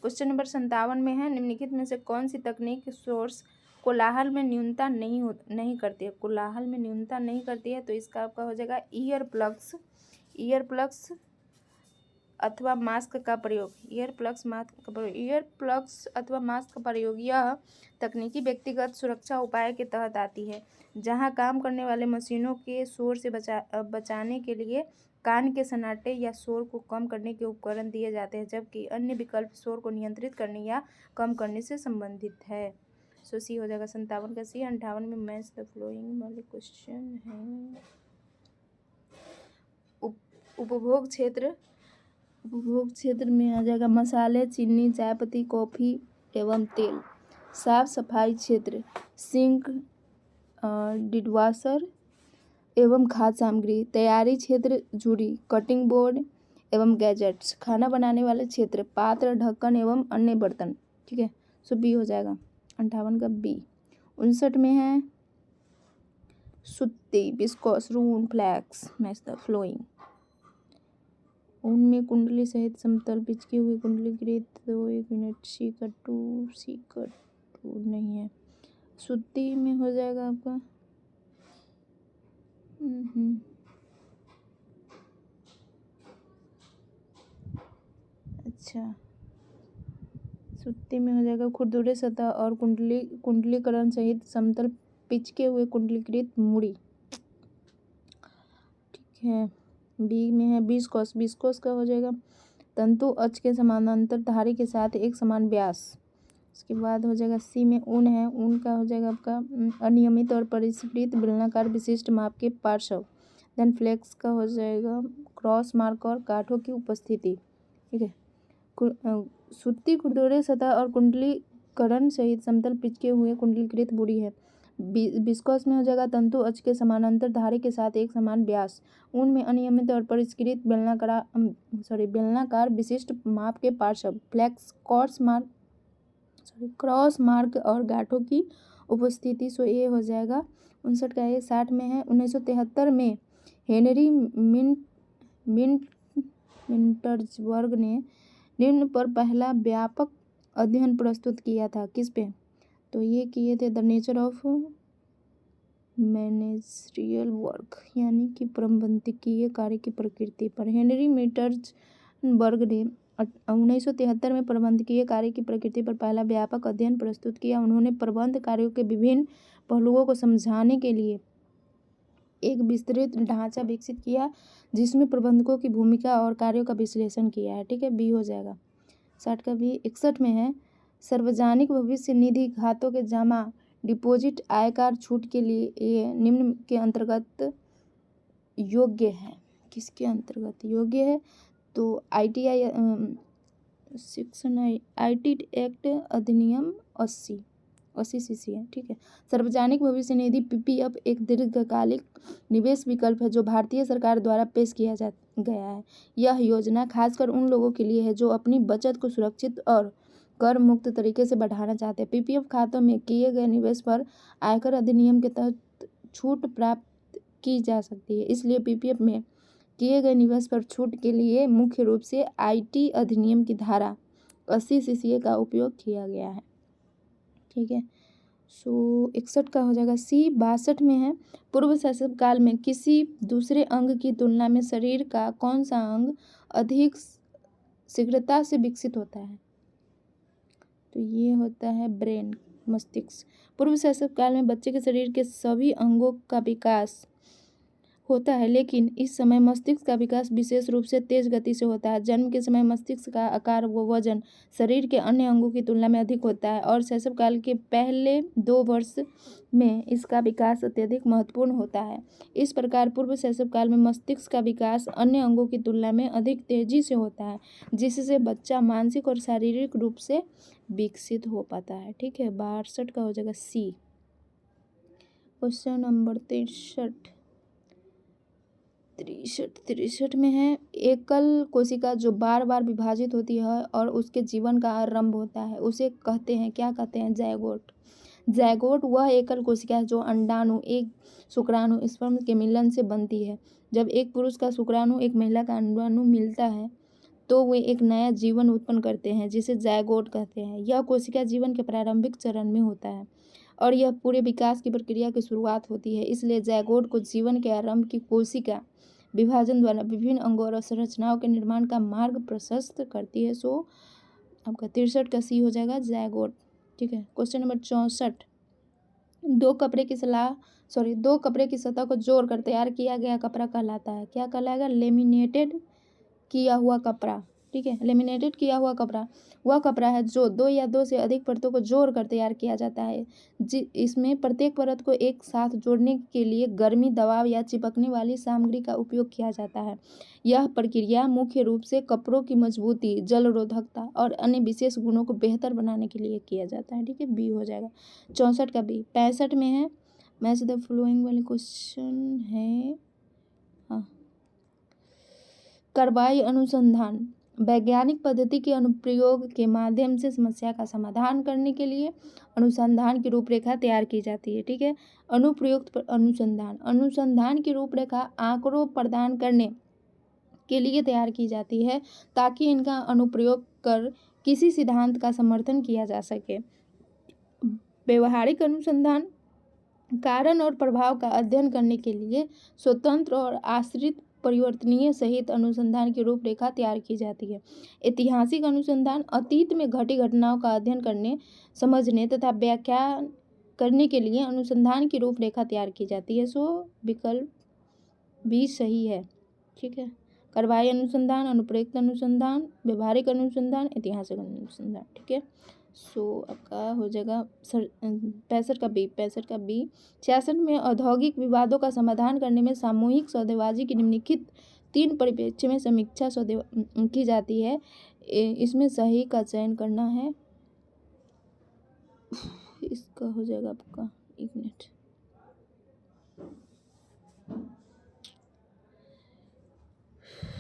क्वेश्चन नंबर 57 में है, निम्नलिखित में से कौन सी तकनीक सोर्स कोलाहल में न्यूनता नहीं करती है? कोलाहल में न्यूनता नहीं करती है तो इसका आपका हो जाएगा ईयर प्लग्स अथवा मास्क का प्रयोग। ईयर प्लग्स अथवा मास्क का प्रयोग, यह तकनीकी व्यक्तिगत सुरक्षा उपाय के तहत आती है जहां काम करने वाले मशीनों के शोर से बचाने के लिए कान के सन्नाटे या शोर को कम करने के उपकरण दिए जाते हैं, जबकि अन्य विकल्प शोर को नियंत्रित करने या कम करने से संबंधित है। सो सी हो जाएगा 57 का सी। 58 में मैच द फ्लोइंग वाले क्वेश्चन है। उपभोग क्षेत्र में आ जाएगा मसाले, चीनी, चायपत्ती, कॉफ़ी एवं तेल। साफ सफाई क्षेत्र, सिंक, डिशवॉशर एवं खाद्य सामग्री। तैयारी क्षेत्र, जूरी, कटिंग बोर्ड एवं गैजेट्स। खाना बनाने वाले क्षेत्र, पात्र, ढक्कन एवं अन्य बर्तन। ठीक है, सो बी हो जाएगा 58 का बी। 59 में है सूती, विस्कोस, रून, फ्लैक्स। Match the following. उनमें कुंडली सहित समतल पिचकी हुई कुंडलीकृत। तो 1 मिनट, सी का टू नहीं है। सूती में हो जाएगा आपका अच्छा, सूती में हो जाएगा खुरदुरे सतह और कुंडलीकरण सहित समतल पिचके हुए कुंडलीकृत मुड़ी। ठीक है, बी में है विस्कोस का हो जाएगा तंतु अक्ष के समानांतर धारी के साथ एक समान व्यास। उसके बाद हो जाएगा सी में ऊन है। ऊन का हो जाएगा आपका अनियमित और परिष्कृत बेलनाकार विशिष्ट माप के पार्श्व। देन फ्लेक्स का हो जाएगा क्रॉस मार्क और कांटों की उपस्थिति। ठीक है, सूती खुरदुरे सतह और कुंडलीकरण सहित समतल पिचके हुए कुंडलीकृत मुड़ी है। विस्कोस में हो जाएगा तंतु अक्ष के समानांतर धारी के साथ एक समान व्यास। ऊन में अनियमित और परिष्कृत बेलनाकार विशिष्ट माप के पार्श्व। फ्लेक्स क्रॉस मार्ग और गांठों की उपस्थिति, सो ये हो जाएगा 59 का। ये 60 में है। 1973 में हेनरी मिंटर्सबर्ग ने निम्न पर पहला व्यापक अध्ययन प्रस्तुत किया था। किस पे? तो ये किए थे the nature of managerial work, यानी कि प्रबंधकीय कार्य की प्रकृति पर। हेनरी मिंटर्सबर्ग ने 1973 में प्रबंधकीय कार्य की प्रकृति पर पहला व्यापक अध्ययन प्रस्तुत किया। उन्होंने प्रबंध कार्यों के विभिन्न पहलुओं को समझाने के लिए एक विस्तृत ढांचा विकसित किया, जिसमें प्रबंधकों की भूमिका और कार्यों का विश्लेषण किया है। ठीक है, बी हो जाएगा 60 का बी। 61 में है सार्वजनिक भविष्य निधि खातों के जमा डिपॉजिट आयकर छूट के लिए ये निम्न के अंतर्गत योग्य है। किसके अंतर्गत योग्य है? तो ITI सेक्शन IT एक्ट अधिनियम 80 CC है। ठीक है। सार्वजनिक भविष्य निधि PPF एक दीर्घकालिक निवेश विकल्प है जो भारतीय सरकार द्वारा पेश किया गया है। यह योजना खासकर उन लोगों के लिए है जो अपनी बचत को सुरक्षित और कर मुक्त तरीके से बढ़ाना चाहते हैं। PPF खातों में किए गए निवेश पर आयकर अधिनियम के तहत छूट प्राप्त की जा सकती है। इसलिए PPF में किए गए निवेश पर छूट के लिए मुख्य रूप से IT अधिनियम की धारा 80 CC का उपयोग किया गया है। ठीक है, सो 61 का हो जाएगा सी। 62 में है पूर्व शासन काल में किसी दूसरे अंग की तुलना में शरीर का कौन सा अंग अधिक शीघ्रता से विकसित होता है? तो ये होता है ब्रेन, मस्तिष्क। पूर्व शासन काल में बच्चे के शरीर के सभी अंगों का विकास होता है, लेकिन इस समय मस्तिष्क का विकास विशेष रूप से तेज गति से होता है। जन्म के समय मस्तिष्क का आकार व वजन शरीर के अन्य अंगों की तुलना में अधिक होता है और शैशव काल के पहले 2 वर्ष में इसका विकास अत्यधिक महत्वपूर्ण होता है। इस प्रकार पूर्व शैशव काल में मस्तिष्क का विकास अन्य अंगों की तुलना में अधिक तेजी से होता है, जिससे बच्चा मानसिक और शारीरिक रूप से विकसित हो पाता है। ठीक है, 62 का हो जाएगा सी। क्वेश्चन नंबर 63 में है एकल कोशिका जो बार बार विभाजित होती है और उसके जीवन का आरंभ होता है, उसे कहते हैं, क्या कहते हैं? जायगोट। जायगोट वह एकल कोशिका है जो अंडाणु एक शुक्राणु स्पर्म के मिलन से बनती है। जब एक पुरुष का शुक्राणु एक महिला का अंडाणु मिलता है तो वे एक नया जीवन उत्पन्न करते हैं, जिसे जायगोट कहते हैं। यह कोशिका जीवन के प्रारंभिक चरण में होता है और यह पूरे विकास की प्रक्रिया की शुरुआत होती है। इसलिए जायगोट को जीवन के आरंभ की कोशिका विभाजन द्वारा विभिन्न अंगों और संरचनाओं के निर्माण का मार्ग प्रशस्त करती है। सो आपका 63 का सी हो जाएगा जायगोट। ठीक है, क्वेश्चन नंबर 64। दो कपड़े की सतह को जोड़कर तैयार किया गया कपड़ा कहलाता है, क्या कहलाएगा? लेमिनेटेड किया हुआ कपड़ा। ठीक है, लेमिनेटेड किया हुआ कपड़ा वह कपड़ा है जो 2 या 2 से अधिक परतों को जोड़कर तैयार किया जाता है। इसमें प्रत्येक परत को एक साथ जोड़ने के लिए गर्मी, दबाव या चिपकने वाली सामग्री का उपयोग किया जाता है। यह प्रक्रिया मुख्य रूप से कपड़ों की मजबूती, जलरोधकता और अन्य विशेष गुणों को बेहतर बनाने के लिए किया जाता है। ठीक है, बी हो जाएगा 64 का बी। 65 में है मैच द फॉलोइंग वाले क्वेश्चन है। हाँ, कार्बाई अनुसंधान वैज्ञानिक पद्धति के अनुप्रयोग के माध्यम से समस्या का समाधान करने के लिए अनुसंधान की रूपरेखा तैयार की जाती है। ठीक है, अनुप्रयुक्त अनुसंधान की रूपरेखा आंकड़ों प्रदान करने के लिए तैयार की जाती है ताकि इनका अनुप्रयोग कर किसी सिद्धांत का समर्थन किया जा सके। व्यवहारिक अनुसंधान कारण और प्रभाव का अध्ययन करने के लिए स्वतंत्र और आश्रित परिवर्तनीय सहित अनुसंधान की रूपरेखा तैयार की जाती है। ऐतिहासिक अनुसंधान अतीत में घटी घटनाओं का अध्ययन करने, समझने तथा व्याख्या करने के लिए अनुसंधान की रूपरेखा तैयार की जाती है। सो विकल्प भी सही है। ठीक है, कार्बाई अनुसंधान, अनुप्रयुक्त अनुसंधान, व्यवहारिक अनुसंधान, ऐतिहासिक अनुसंधान। ठीक है, सो आपका हो जाएगा 65 का बी। 66 में औद्योगिक विवादों का समाधान करने में सामूहिक सौदेबाजी की निम्नलिखित 3 परिप्रेक्ष्य में समीक्षा की जाती है। इसमें सही का चयन करना है। इसका हो जाएगा आपका 1 मिनट।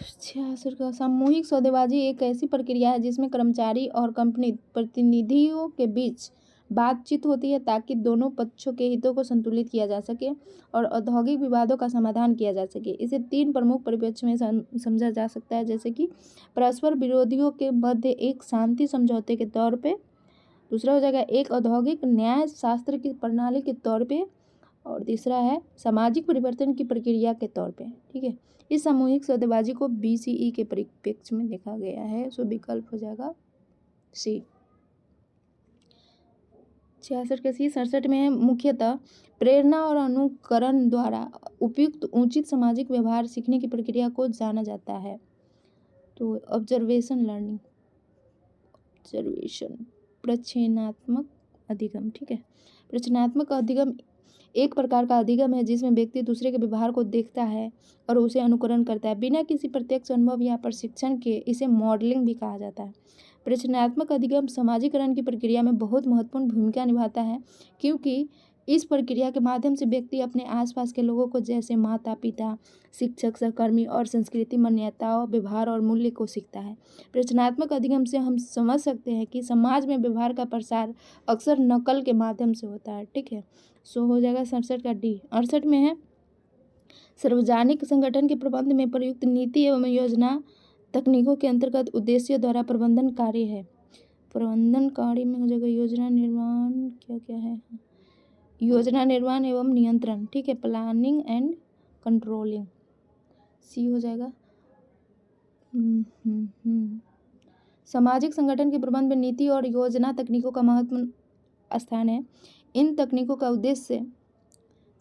66 का सामूहिक सौदेबाजी एक ऐसी प्रक्रिया है जिसमें कर्मचारी और कंपनी प्रतिनिधियों के बीच बातचीत होती है ताकि दोनों पक्षों के हितों को संतुलित किया जा सके और औद्योगिक विवादों का समाधान किया जा सके। इसे 3 प्रमुख परिप्रेक्ष्य में समझा जा सकता है, जैसे कि परस्पर विरोधियों के मध्य एक शांति समझौते के तौर पे, दूसरा हो जाएगा एक औद्योगिक न्याय शास्त्र की प्रणाली के तौर पे, और तीसरा है सामाजिक परिवर्तन की प्रक्रिया के तौर पे। ठीक है, इस सामूहिक सौदेबाजी को BCE के परिप्रेक्ष्य में देखा गया है। सो विकल्प हो जाएगा सी। 66 के सी। 67 में है मुख्यतः प्रेरणा और अनुकरण द्वारा उपयुक्त उचित सामाजिक व्यवहार सीखने की प्रक्रिया को जाना जाता है। तो ऑब्जर्वेशन लर्निंग, ऑब्जर्वेशन प्रक्षेपणात्मक अधिगम। ठीक है, प्रक्षेपणात्मक अधिगम एक प्रकार का अधिगम है जिसमें व्यक्ति दूसरे के व्यवहार को देखता है और उसे अनुकरण करता है बिना किसी प्रत्यक्ष अनुभव या प्रशिक्षण के। इसे मॉडलिंग भी कहा जाता है। प्रक्षेपणात्मक अधिगम समाजीकरण की प्रक्रिया में बहुत महत्वपूर्ण भूमिका निभाता है क्योंकि इस प्रक्रिया के माध्यम से व्यक्ति अपने आसपास के लोगों को, जैसे माता पिता, शिक्षक, सहकर्मी और संस्कृति, मान्यताओं, व्यवहार और मूल्य को सीखता है। प्रक्षेपणात्मक अधिगम से हम समझ सकते हैं कि समाज में व्यवहार का प्रसार अक्सर नकल के माध्यम से होता है। ठीक है, सो हो जाएगा 67 का डी। 68 में है सार्वजनिक संगठन के प्रबंध में प्रयुक्त नीति एवं योजना तकनीकों के अंतर्गत उद्देश्य द्वारा प्रबंधन कार्य है। प्रबंधन कार्य में हो जाएगा योजना निर्माण, क्या क्या है, योजना निर्माण एवं नियंत्रण। ठीक है, प्लानिंग एंड कंट्रोलिंग, सी हो जाएगा। सामाजिक संगठन के प्रबंध में नीति और योजना तकनीकों का महत्वपूर्ण स्थान है। इन तकनीकों का उद्देश्य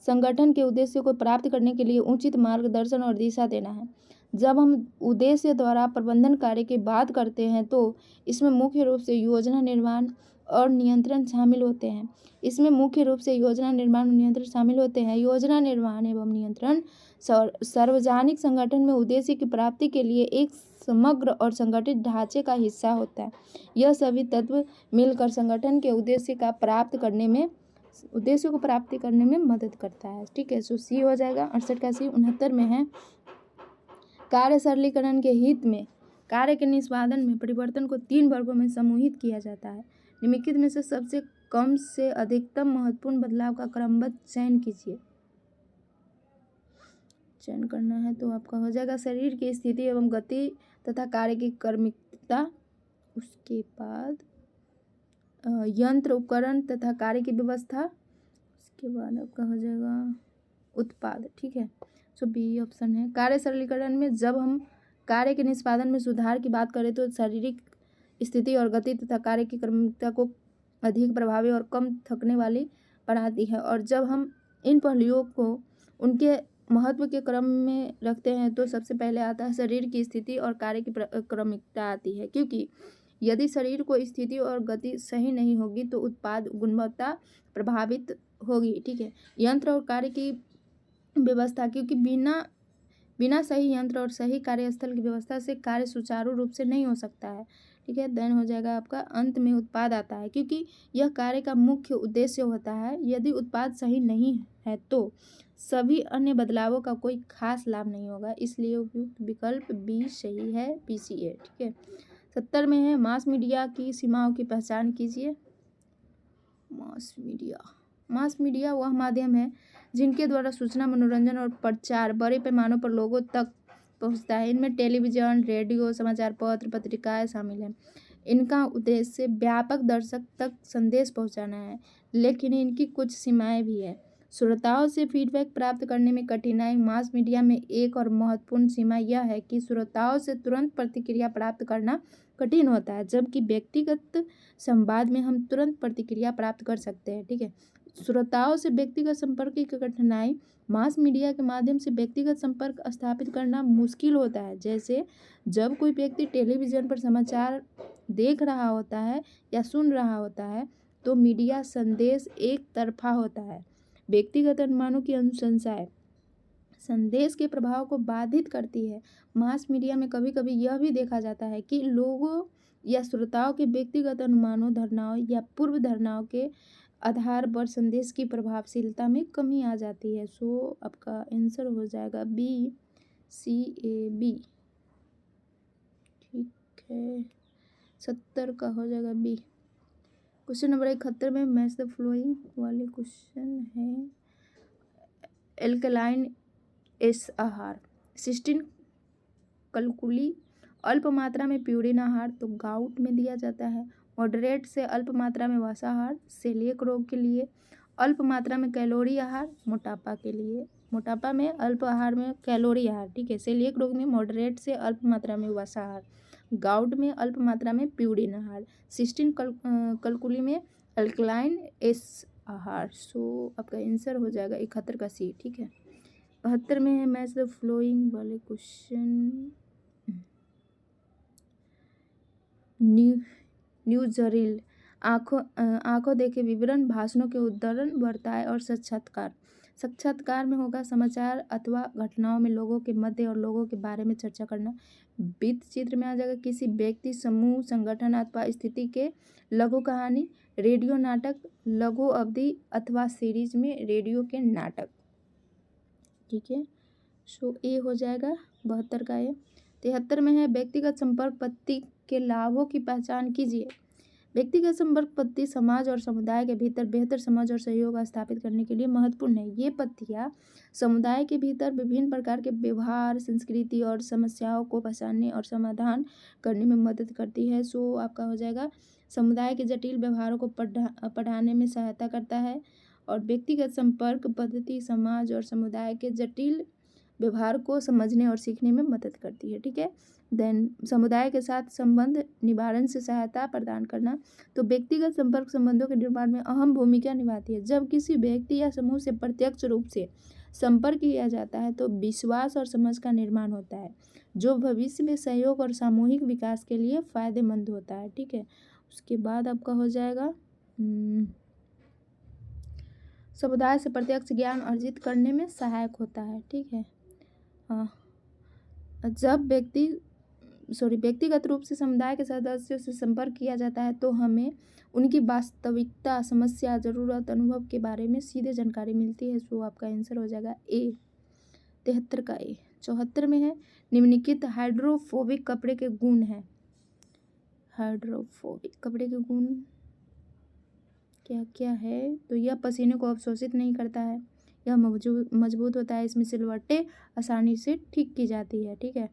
संगठन के उद्देश्यों को प्राप्त करने के लिए उचित मार्गदर्शन और दिशा देना है। जब हम उद्देश्य द्वारा प्रबंधन कार्य की बात करते हैं तो इसमें मुख्य रूप से योजना निर्माण और नियंत्रण शामिल होते हैं। योजना निर्माण एवं नियंत्रण सार्वजनिक संगठन में उद्देश्य की प्राप्ति के लिए एक समग्र और संगठित ढांचे का हिस्सा होता है। यह सभी तत्व मिलकर संगठन के उद्देश्यों को प्राप्त करने में मदद करता है। ठीक है, सो सी हो जाएगा 68 का सी। 69 में है कार्य सरलीकरण के हित में कार्य के निष्पादन में परिवर्तन को 3 वर्गों में समूहित किया जाता है। निम्नलिखित में से सबसे कम से अधिकतम महत्वपूर्ण बदलाव का क्रमबद्ध चयन कीजिए। चयन करना है तो आपका हो जाएगा शरीर की स्थिति एवं गति तथा कार्य की क्रमिकता, उसके बाद यंत्र उपकरण तथा कार्य की व्यवस्था, उसके बाद आपका हो जाएगा उत्पाद। ठीक है, सो बी ऑप्शन है। कार्य सरलीकरण में जब हम कार्य के निष्पादन में सुधार की बात करें तो शारीरिक स्थिति और गति तथा कार्य की क्रमिकता को अधिक प्रभावी और कम थकने वाली बनाती है, और जब हम इन पहलुओं को उनके महत्व के क्रम में रखते हैं तो सबसे पहले आता है शरीर की स्थिति और कार्य की क्रमिकता आती है, क्योंकि यदि शरीर को स्थिति और गति सही नहीं होगी तो उत्पाद गुणवत्ता प्रभावित होगी। ठीक है, यंत्र और कार्य की व्यवस्था, क्योंकि बिना सही यंत्र और सही कार्यस्थल की व्यवस्था से कार्य सुचारू रूप से नहीं हो सकता है। ठीक है, देन हो जाएगा आपका अंत में उत्पाद आता है, क्योंकि यह कार्य का मुख्य उद्देश्य होता है। यदि उत्पाद सही नहीं है तो सभी अन्य बदलावों का कोई खास लाभ नहीं होगा, इसलिए उपयुक्त विकल्प बी सही है, PCA। ठीक है, 70 में है मास मीडिया की सीमाओं की पहचान कीजिए। मास मीडिया वह माध्यम है जिनके द्वारा सूचना, मनोरंजन और प्रचार बड़े पैमाने पर लोगों तक पहुंचता है। इनमें टेलीविज़न, रेडियो, समाचार पत्र, पत्रिकाएं शामिल हैं। इनका उद्देश्य व्यापक दर्शक तक संदेश पहुंचाना है, लेकिन इनकी कुछ सीमाएं भी है। श्रोताओं से फीडबैक प्राप्त करने में कठिनाई। मास मीडिया में एक और महत्वपूर्ण सीमा यह है कि श्रोताओं से तुरंत प्रतिक्रिया प्राप्त करना कठिन होता है, जबकि व्यक्तिगत संवाद में हम तुरंत प्रतिक्रिया प्राप्त कर सकते हैं। ठीक है, श्रोताओं से व्यक्तिगत संपर्क की कठिनाई। मास मीडिया के माध्यम से व्यक्तिगत संपर्क स्थापित करना मुश्किल होता है, जैसे जब कोई व्यक्ति टेलीविज़न पर समाचार देख रहा होता है या सुन रहा होता है तो मीडिया संदेश एक तरफा होता है। व्यक्तिगत अनुमानों की अनुशंसाएं संदेश के प्रभाव को बाधित करती है। मास मीडिया में कभी कभी यह भी देखा जाता है कि लोगों या श्रोताओं के व्यक्तिगत अनुमानों, धारणाओं या पूर्व धारणाओं के आधार पर संदेश की प्रभावशीलता में कमी आ जाती है। सो आपका आंसर हो जाएगा BCAB। है 70 का हो जाएगा बी। क्वेश्चन नंबर 71 में मैच द फ्लोइंग वाले क्वेश्चन है। एल्कलाइन एस आहार, सिस्टीन कलकुली, अल्प मात्रा में प्यूरिन आहार तो गाउट में दिया जाता है। मॉडरेट से अल्प मात्रा में वसाहार सेलिएक रोग के लिए। अल्प मात्रा में कैलोरी आहार मोटापा के लिए। मोटापा में अल्प आहार में कैलोरी आहार, ठीक है। सेलिएक रोग में मॉडरेट से अल्प मात्रा में वसाहार। गाउट में अल्प मात्रा में प्यूरिन आहार। सिस्टीन कलकुली में अल्कलाइन एस आहार। सो आपका आंसर हो जाएगा 71 का सी, ठीक है। 72 में है मैच द फ्लोइंग वाले क्वेश्चन। न्यूजरील आंखों देखे विवरण, भाषणों के उद्धरण, वार्ताएं और साक्षात्कार। साक्षात्कार में होगा समाचार अथवा घटनाओं में लोगों के मध्य और लोगों के बारे में चर्चा करना। वृत्त चित्र में आ जाएगा किसी व्यक्ति, समूह, संगठन अथवा स्थिति के लघु कहानी। रेडियो नाटक, लघु अवधि अथवा सीरीज में रेडियो के नाटक, ठीक है। सो ए हो जाएगा 72 का ए। 73 में है व्यक्तिगत संपर्क पद्धति के लाभों की पहचान कीजिए। व्यक्तिगत संपर्क पद्धति समाज और समुदाय के भीतर बेहतर समझ और सहयोग स्थापित करने के लिए महत्वपूर्ण है। ये पद्धतियाँ समुदाय के भीतर विभिन्न प्रकार के व्यवहार, संस्कृति और समस्याओं को पहचानने और समाधान करने में मदद करती है। सो आपका हो जाएगा समुदाय के जटिल व्यवहारों को पढ़ाने में सहायता करता है। और व्यक्तिगत संपर्क पद्धति समाज और समुदाय के जटिल व्यवहार को समझने और सीखने में मदद करती है, ठीक है। देन समुदाय के साथ संबंध निवारण से सहायता प्रदान करना, तो व्यक्तिगत संपर्क संबंधों के निर्माण में अहम भूमिका निभाती है। जब किसी व्यक्ति या समूह से प्रत्यक्ष रूप से संपर्क किया जाता है तो विश्वास और समझ का निर्माण होता है, जो भविष्य में सहयोग और सामूहिक विकास के लिए फायदेमंद होता है, ठीक है। उसके बाद आपका हो जाएगा समुदाय से प्रत्यक्ष ज्ञान अर्जित करने में सहायक होता है, ठीक है। जब व्यक्तिगत रूप से समुदाय के सदस्यों से संपर्क किया जाता है तो हमें उनकी वास्तविकता, समस्या, जरूरत, अनुभव के बारे में सीधे जानकारी मिलती है। सो आपका आंसर हो जाएगा ए 73 का ए। 74 में है निम्नलिखित हाइड्रोफोबिक कपड़े के गुण हैं। हाइड्रोफोबिक कपड़े के गुण क्या क्या है, तो यह पसीने को अवशोषित नहीं करता है, यह मजबूत होता है, इसमें सिलवटें आसानी से ठीक की जाती है, ठीक है।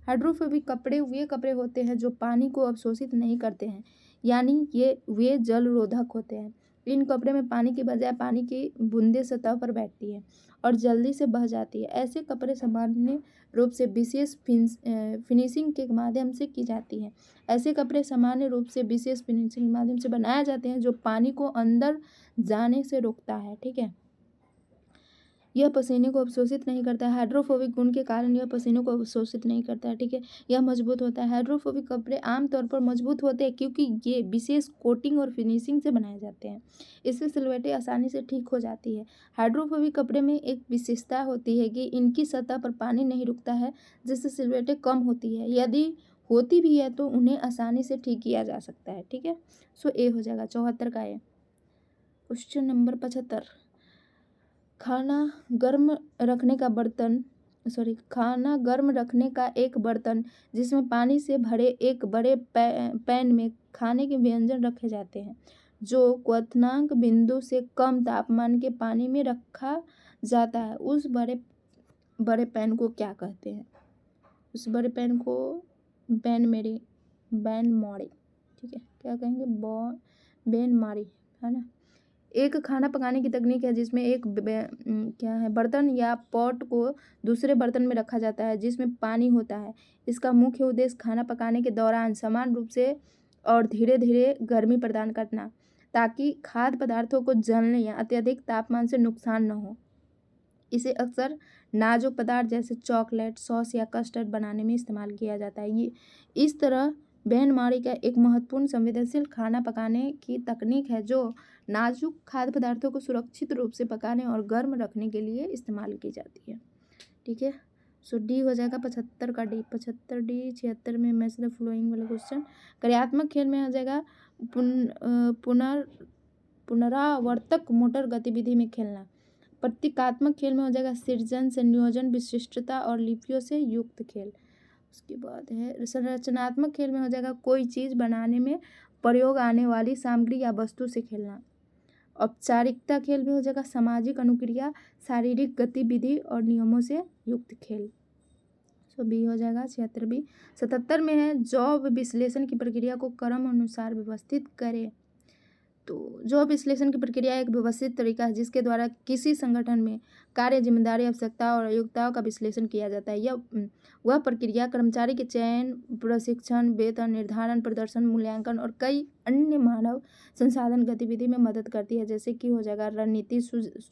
हाइड्रोफोबिक कपड़े वे कपड़े होते हैं जो पानी को अवशोषित नहीं करते हैं, यानी वे जल रोधक होते हैं। इन कपड़े में पानी की बजाय पानी की बूंदें सतह पर बैठती है और जल्दी से बह जाती है। ऐसे कपड़े सामान्य रूप से विशेष फिनिशिंग के माध्यम से की जाती है। ऐसे कपड़े सामान्य रूप से विशेष फिनिशिंग के माध्यम से बनाए जाते हैं जो पानी को अंदर जाने से रोकता है, ठीक है। यह पसीने को अवशोषित नहीं करता है। हाइड्रोफोबिक गुण के कारण यह पसीने को अवशोषित नहीं करता है, ठीक है। यह मजबूत होता है। हाइड्रोफोबिक कपड़े आमतौर पर मजबूत होते हैं क्योंकि ये विशेष कोटिंग और फिनिशिंग से बनाए जाते हैं। इससे सिलवटें आसानी से ठीक हो जाती है। हाइड्रोफोबिक कपड़े में एक विशेषता होती है कि इनकी सतह पर पानी नहीं रुकता है, जिससे सिलवटें कम होती है। यदि होती भी है तो उन्हें आसानी से ठीक किया जा सकता है, ठीक है। सो ए हो जाएगा 74 का ए। क्वेश्चन नंबर 75 खाना गर्म रखने का एक बर्तन जिसमें पानी से भरे एक बड़े पैन में खाने के व्यंजन रखे जाते हैं, जो क्वथनांक बिंदु से कम तापमान के पानी में रखा जाता है, उस बड़े पैन को क्या कहते हैं? उस बड़े पैन को बैन मारी, ठीक है, क्या कहेंगे? बैन मारी, है ना। एक खाना पकाने की तकनीक है जिसमें एक बर्तन या पॉट को दूसरे बर्तन में रखा जाता है जिसमें पानी होता है। इसका मुख्य उद्देश्य खाना पकाने के दौरान समान रूप से और धीरे धीरे गर्मी प्रदान करना, ताकि खाद्य पदार्थों को जलने या अत्यधिक तापमान से नुकसान न हो। इसे अक्सर नाजुक पदार्थ जैसे चॉकलेट, सॉस या कस्टर्ड बनाने में इस्तेमाल किया जाता है। ये इस तरह बैन मारी का एक महत्वपूर्ण संवेदनशील खाना पकाने की तकनीक है जो नाजुक खाद्य पदार्थों को सुरक्षित रूप से पकाने और गर्म रखने के लिए इस्तेमाल की जाती है, ठीक है। सो डी हो जाएगा 75 का डी। 75 डी। 76 में मैच द फ्लोइंग वाला क्वेश्चन। कार्यात्मक खेल में आ जाएगा पुनरावर्तक मोटर गतिविधि में खेलना। प्रतीकात्मक खेल में हो जाएगा सृजन, संयोजन, विशिष्टता और लिपियों से युक्त खेल। उसके बाद है संरचनात्मक खेल में हो जाएगा कोई चीज़ बनाने में प्रयोग आने वाली सामग्री या वस्तु से खेलना। औपचारिकता खेल में हो जाएगा सामाजिक अनुक्रिया, शारीरिक गतिविधि और नियमों से युक्त खेल। सो बी हो जाएगा 76 77 में है जॉब विश्लेषण की प्रक्रिया को क्रम अनुसार व्यवस्थित करें। तो जॉब विश्लेषण की प्रक्रिया एक व्यवस्थित तरीका है जिसके द्वारा किसी संगठन में कार्य, जिम्मेदारी, आवश्यकता और अयोग्यताओं का विश्लेषण किया जाता है। यह वह प्रक्रिया कर्मचारी के चयन, प्रशिक्षण, वेतन निर्धारण, प्रदर्शन मूल्यांकन और कई अन्य मानव संसाधन गतिविधि में मदद करती है। जैसे कि हो जाएगा रणनीति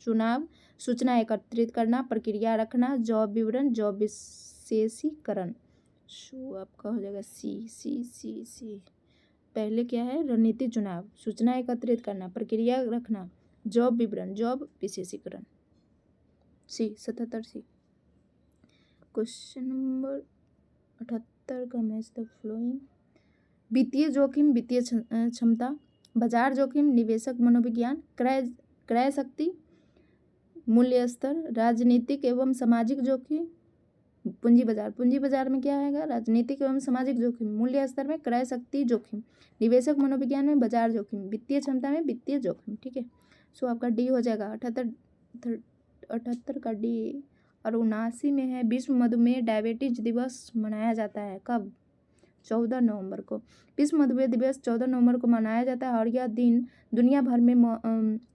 चुनाव, सूचना एकत्रित करना, प्रक्रिया रखना, जॉब विवरण, जॉब विशेषीकरण। सो आपका हो जाएगा सी सी सी सी। पहले क्या है? रणनीति चुनाव, सूचना एकत्रित करना, प्रक्रिया रखना, जॉब विवरण, जॉब विशेषीकरण। सी 77 सी। क्वेश्चन नंबर 78 का मैच द फ्लोइंग। वित्तीय जोखिम, वित्तीय क्षमता, बाजार जोखिम, निवेशक मनोविज्ञान, क्रय शक्ति, मूल्य स्तर, राजनीतिक एवं सामाजिक जोखिम, पूंजी बाजार। पूंजी बाजार में क्या आएगा? राजनीतिक एवं सामाजिक जोखिम, मूल्य स्तर में क्रय शक्ति जोखिम, निवेशक मनोविज्ञान में बाजार जोखिम, वित्तीय क्षमता में वित्तीय जोखिम। ठीक है, सो आपका डी हो जाएगा 78 का डी। और 79 में है विश्व मधुमेह डायबिटीज दिवस मनाया जाता है कब? 14 नवंबर को। विश्व मधुमेह दिवस 14 नवंबर को मनाया जाता है और यह दिन दुनिया भर में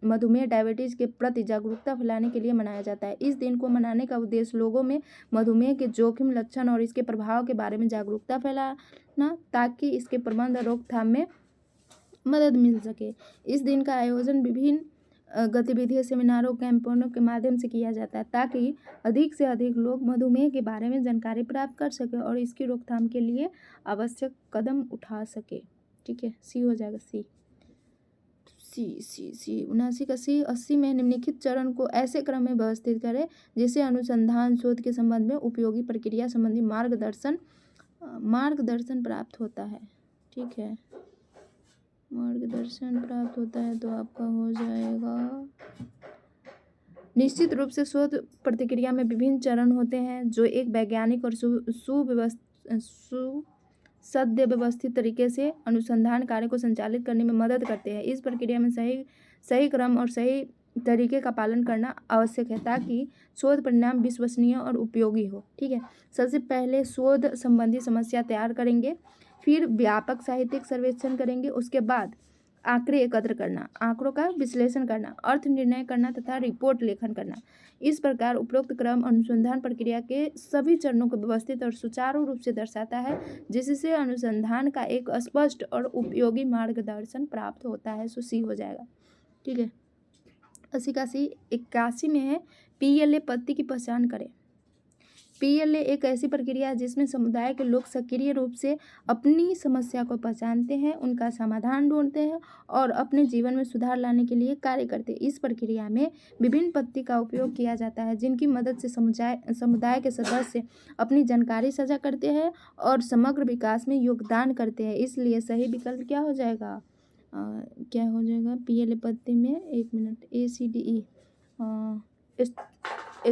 मधुमेह डायबिटीज के प्रति जागरूकता फैलाने के लिए मनाया जाता है। इस दिन को मनाने का उद्देश्य लोगों में मधुमेह के जोखिम, लक्षण और इसके प्रभाव के बारे में जागरूकता फैलाना ताकि इसके प्रबंधन और रोकथाम में मदद मिल सके। इस दिन का आयोजन विभिन्न गतिविधियों, सेमिनारों, कैंपेनों के माध्यम से किया जाता है ताकि अधिक से अधिक लोग मधुमेह के बारे में जानकारी प्राप्त कर सके और इसकी रोकथाम के लिए आवश्यक कदम उठा सके। ठीक है, सी हो जाएगा सी सी सी सी 79 का सी। 80 में निम्नलिखित चरण को ऐसे क्रम में व्यवस्थित करें जिससे अनुसंधान शोध के संबंध में उपयोगी प्रक्रिया संबंधी मार्गदर्शन प्राप्त होता है। ठीक है, मार्गदर्शन प्राप्त होता है तो आपका हो जाएगा। निश्चित रूप से शोध प्रक्रिया में विभिन्न चरण होते हैं जो एक वैज्ञानिक और सद्य व्यवस्थित तरीके से अनुसंधान कार्य को संचालित करने में मदद करते हैं। इस प्रक्रिया में सही क्रम और सही तरीके का पालन करना आवश्यक है ताकि शोध परिणाम विश्वसनीय और उपयोगी हो। ठीक है, सबसे पहले शोध संबंधी समस्या तैयार करेंगे, फिर व्यापक साहित्यिक सर्वेक्षण करेंगे, उसके बाद आंकड़े एकत्र करना, आंकड़ों का विश्लेषण करना, अर्थ निर्णय करना तथा रिपोर्ट लेखन करना। इस प्रकार उपरोक्त क्रम अनुसंधान प्रक्रिया के सभी चरणों को व्यवस्थित और सुचारू रूप से दर्शाता है जिससे अनुसंधान का एक स्पष्ट और उपयोगी मार्गदर्शन प्राप्त होता है। सो सी हो जाएगा। ठीक है, 80 का सी। 81 में है PLA पद्धति की पहचान करें। PLA एक ऐसी प्रक्रिया है जिसमें समुदाय के लोग सक्रिय रूप से अपनी समस्या को पहचानते हैं, उनका समाधान ढूंढते हैं और अपने जीवन में सुधार लाने के लिए कार्य करते हैं। इस प्रक्रिया में विभिन्न पद्धति का उपयोग किया जाता है जिनकी मदद से समुदाय के सदस्य अपनी जानकारी साझा करते हैं और समग्र विकास में योगदान करते हैं। इसलिए सही विकल्प क्या हो जाएगा? क्या हो जाएगा PLA पद्धति में? 1 मिनट। ACDE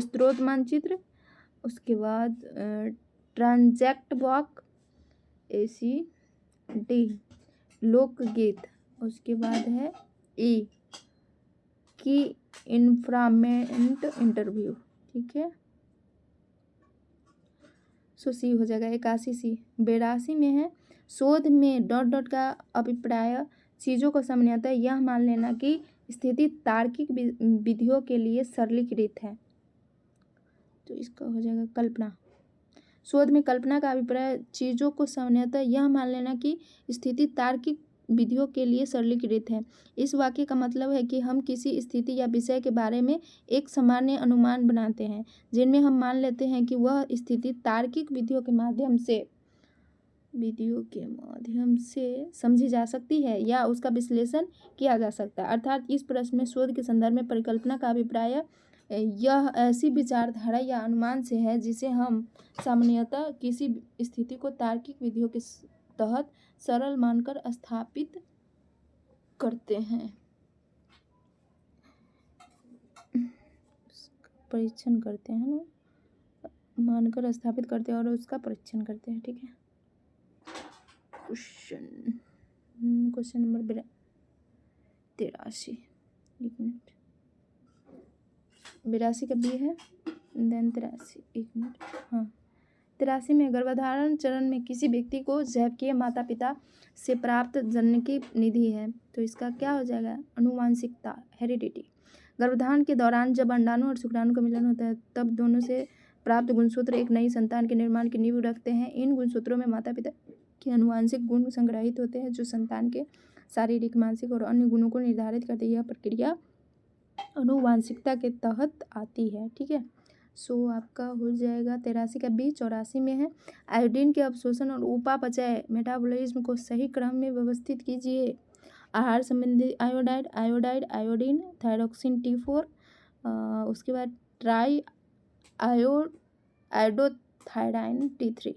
स्रोत मानचित्र, उसके बाद ट्रांजैक्ट वॉक, ACD लोकगीत, उसके बाद है E की इन्फ्रामेंट इंटरव्यू। ठीक है, सो सी हो जाएगा। 81 सी। 82 में है शोध में ... का अभिप्राय चीज़ों को सामान्यतः यह मान लेना कि स्थिति तार्किक विधियों के लिए सरलीकृत है। तो इसका हो जाएगा कल्पना। शोध में कल्पना का अभिप्राय चीज़ों को सामान्यतः यह मान लेना कि स्थिति तार्किक विधियों के लिए सरलीकृत है। इस वाक्य का मतलब है कि हम किसी स्थिति या विषय के बारे में एक सामान्य अनुमान बनाते हैं जिनमें हम मान लेते हैं कि वह स्थिति तार्किक विधियों के माध्यम से समझी जा सकती है या उसका विश्लेषण किया जा सकता है। अर्थात इस प्रश्न में शोध के संदर्भ में परिकल्पना का अभिप्राय यह ऐसी विचारधारा या अनुमान से है जिसे हम सामान्यतः किसी स्थिति को तार्किक विधियों के तहत सरल मानकर स्थापित करते हैं, परीक्षण करते हैं ना। मानकर स्थापित करते हैं और उसका परीक्षण करते हैं। ठीक है, क्वेश्चन नंबर 83, एक मिनट, 82 का बी है, देन 83, एक मिनट, हाँ 83 में गर्भधारण चरण में किसी व्यक्ति को जैविकीय माता पिता से प्राप्त जन्म की निधि है, तो इसका क्या हो जाएगा, अनुवांशिकता, हेरिडिटी। गर्भधारण के दौरान जब अंडाणु और शुक्राणु का मिलन होता है तब दोनों से प्राप्त गुणसूत्र एक नई संतान के निर्माण की नींव रखते हैं। इन गुणसूत्रों में माता पिता के अनुवांशिक गुण संग्रहित होते हैं जो संतान के शारीरिक, मानसिक और अन्य गुणों को निर्धारित करते हैं। यह प्रक्रिया अनुवांशिकता के तहत आती है। ठीक है, सो आपका हो जाएगा 83 का बी। 84 में है आयोडीन के अवशोषण और उपापचय मेटाबॉलिज्म को सही क्रम में व्यवस्थित कीजिए। आहार संबंधी आयोडीन, थायरोक्सिन T4, उसके बाद ट्राई आयोडोथायराइन T3।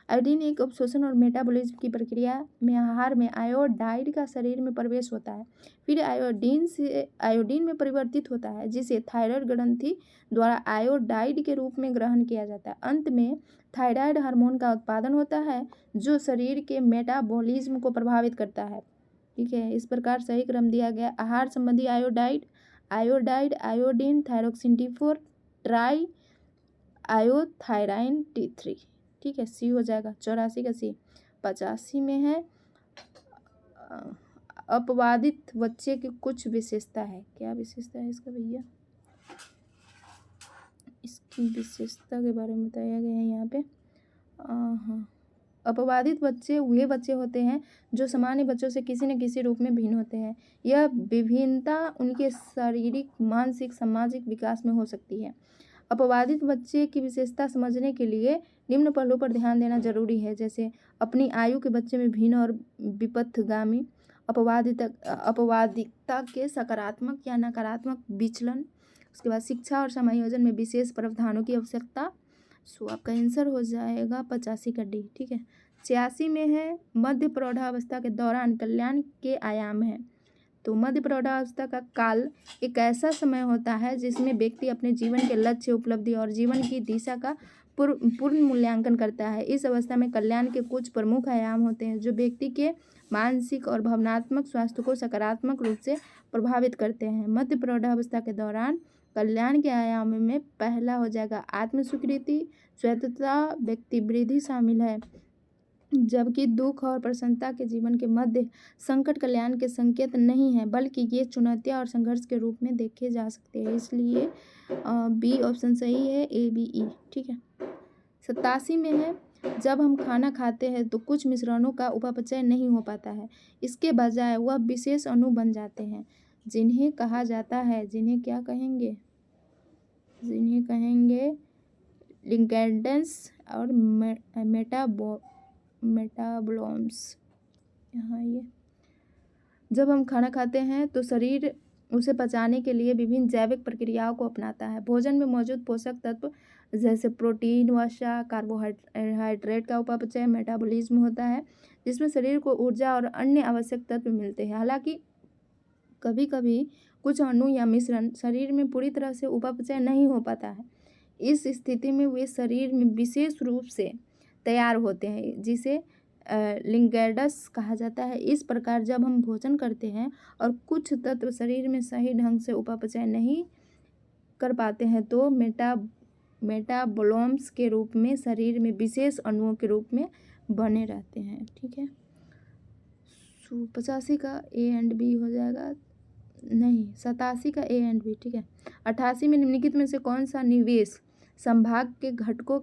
आयोडीन एक अवशोषण और मेटाबॉलिज्म की प्रक्रिया में आहार में आयोडाइड का शरीर में प्रवेश होता है, फिर आयोडीन से आयोडीन में परिवर्तित होता है जिसे थायराइड ग्रंथि द्वारा आयोडाइड के रूप में ग्रहण किया जाता है। अंत में थायराइड हार्मोन का उत्पादन होता है जो शरीर के मेटाबॉलिज्म को प्रभावित करता है। ठीक है, इस प्रकार सही क्रम दिया गया। आहार संबंधी iodine, thyroxine T4, try आयोथायराइन T3। ठीक है, सी हो जाएगा। 84 का सी। 85 में है अपवादित बच्चे की कुछ विशेषता है। क्या विशेषता है इसका भैया, इसकी विशेषता के बारे में बताया गया है यहाँ पे। हाँ, अपवादित बच्चे वे बच्चे होते हैं जो सामान्य बच्चों से किसी न किसी रूप में भिन्न होते हैं। यह विभिन्नता उनके शारीरिक, मानसिक, सामाजिक विकास में हो सकती है। अपवादित बच्चे की विशेषता समझने के लिए निम्न पहलुओं पर ध्यान देना जरूरी है, जैसे अपनी आयु के बच्चे में भिन्न और विपथगामी अपवादिकता के सकारात्मक या नकारात्मक विचलन, उसके बाद शिक्षा और समायोजन में विशेष प्रावधानों की आवश्यकता। सो आपका आंसर हो जाएगा 85 का डी। ठीक है, 86 में है मध्य प्रौढ़ावस्था के दौरान कल्याण के आयाम है। तो मध्य प्रौढ़ावस्था का काल एक ऐसा समय होता है जिसमें व्यक्ति अपने जीवन के लक्ष्य, उपलब्धि और जीवन की दिशा का पूर्ण मूल्यांकन करता है। इस अवस्था में कल्याण के कुछ प्रमुख आयाम होते हैं जो व्यक्ति के मानसिक और भावनात्मक स्वास्थ्य को सकारात्मक रूप से प्रभावित करते हैं। मध्य प्रौढ़ावस्था के दौरान कल्याण के आयाम में पहला हो जाएगा आत्मस्वीकृति, स्वायत्तता, व्यक्ति वृद्धि शामिल है, जबकि दुख और प्रसन्नता के जीवन के मध्य संकट कल्याण के संकेत नहीं है, बल्कि ये चुनौतियां और संघर्ष के रूप में देखे जा सकते हैं। इसलिए बी ऑप्शन सही है, ABE। ठीक है, 87 में है जब हम खाना खाते हैं तो कुछ मिश्रणों का उपापचय नहीं हो पाता है, इसके बजाय वह विशेष अणु बन जाते हैं जिन्हें कहा जाता है, जिन्हें क्या कहेंगे, जिन्हें कहेंगे लिगैंड्स और मेटाबोलोम्स। यहाँ ये जब हम खाना खाते हैं तो शरीर उसे पचाने के लिए विभिन्न जैविक प्रक्रियाओं को अपनाता है। भोजन में मौजूद पोषक तत्व जैसे प्रोटीन, वसा, कार्बोहाइड्रेट का उपापचय मेटाबॉलिज्म होता है, जिसमें शरीर को ऊर्जा और अन्य आवश्यक तत्व मिलते हैं। हालांकि कभी कभी कुछ अणु या मिश्रण शरीर में पूरी तरह से उपापचय नहीं हो पाता है। इस स्थिति में वे शरीर में विशेष रूप से तैयार होते हैं जिसे लिगैंड्स कहा जाता है। इस प्रकार जब हम भोजन करते हैं और कुछ तत्व शरीर में सही ढंग से उपापचय नहीं कर पाते हैं तो मेटाबोलोम्स के रूप में शरीर में विशेष अणुओं के रूप में बने रहते हैं। ठीक है, 85 का A एंड B हो जाएगा, नहीं 87 का A एंड B। ठीक है, 88 में निम्नलिखित में से कौन सा निवेश संभाग के घटकों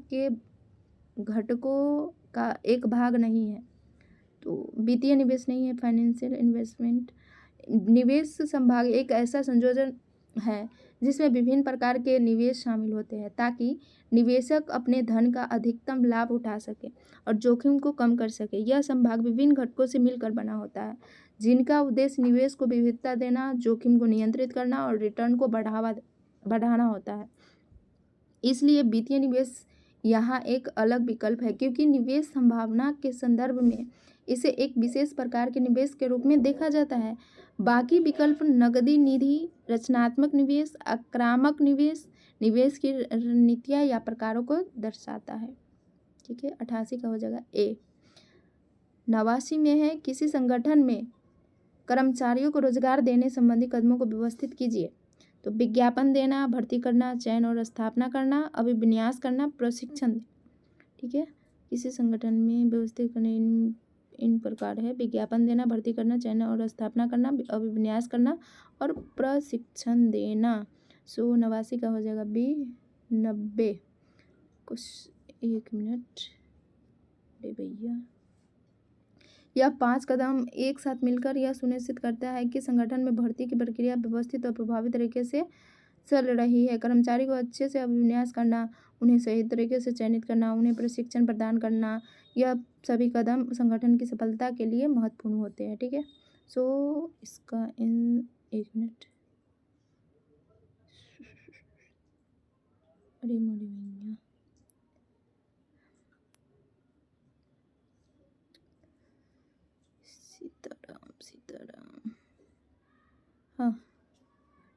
का एक भाग नहीं है, तो वित्तीय निवेश नहीं है, फाइनेंशियल इन्वेस्टमेंट। निवेश संभाग एक ऐसा संयोजन है जिसमें विभिन्न प्रकार के निवेश शामिल होते हैं ताकि निवेशक अपने धन का अधिकतम लाभ उठा सके और जोखिम को कम कर सके। यह संभाग विभिन्न घटकों से मिलकर बना होता है जिनका उद्देश्य निवेश को विविधता देना, जोखिम को नियंत्रित करना और रिटर्न को बढ़ाना होता है। इसलिए वित्तीय निवेश यहाँ एक अलग विकल्प है क्योंकि निवेश संभावना के संदर्भ में इसे एक विशेष प्रकार के निवेश के रूप में देखा जाता है। बाकी विकल्प नकदी निधि, रचनात्मक निवेश, आक्रामक निवेश, निवेश की रणनीतियाँ या प्रकारों को दर्शाता है। ठीक है, 88 का हो जाएगा ए। 89 में है किसी संगठन में कर्मचारियों को रोजगार देने संबंधी कदमों को व्यवस्थित कीजिए। तो विज्ञापन देना, भर्ती करना, चयन और स्थापना करना, अभिविन्यास करना, प्रशिक्षण। ठीक है, किसी संगठन में व्यवस्थित करने इन प्रकार है: विज्ञापन देना, भर्ती करना, चयन और स्थापना करना, अभिविन्यास करना और प्रशिक्षण देना। 89 का हो जाएगा बी। 90 कुछ 1 मिनट अरे भैया, यह 5 कदम एक साथ मिलकर यह सुनिश्चित करता है कि संगठन में भर्ती की प्रक्रिया व्यवस्थित और प्रभावी तरीके से चल रही है। कर्मचारी को अच्छे से अभिविन्यास करना, उन्हें सही तरीके से चयनित करना, उन्हें प्रशिक्षण प्रदान करना, यह सभी कदम संगठन की सफलता के लिए महत्वपूर्ण होते हैं। ठीक है, सो इसका इन 1 मिनट अरे मोरी भैया, सीताराम हाँ,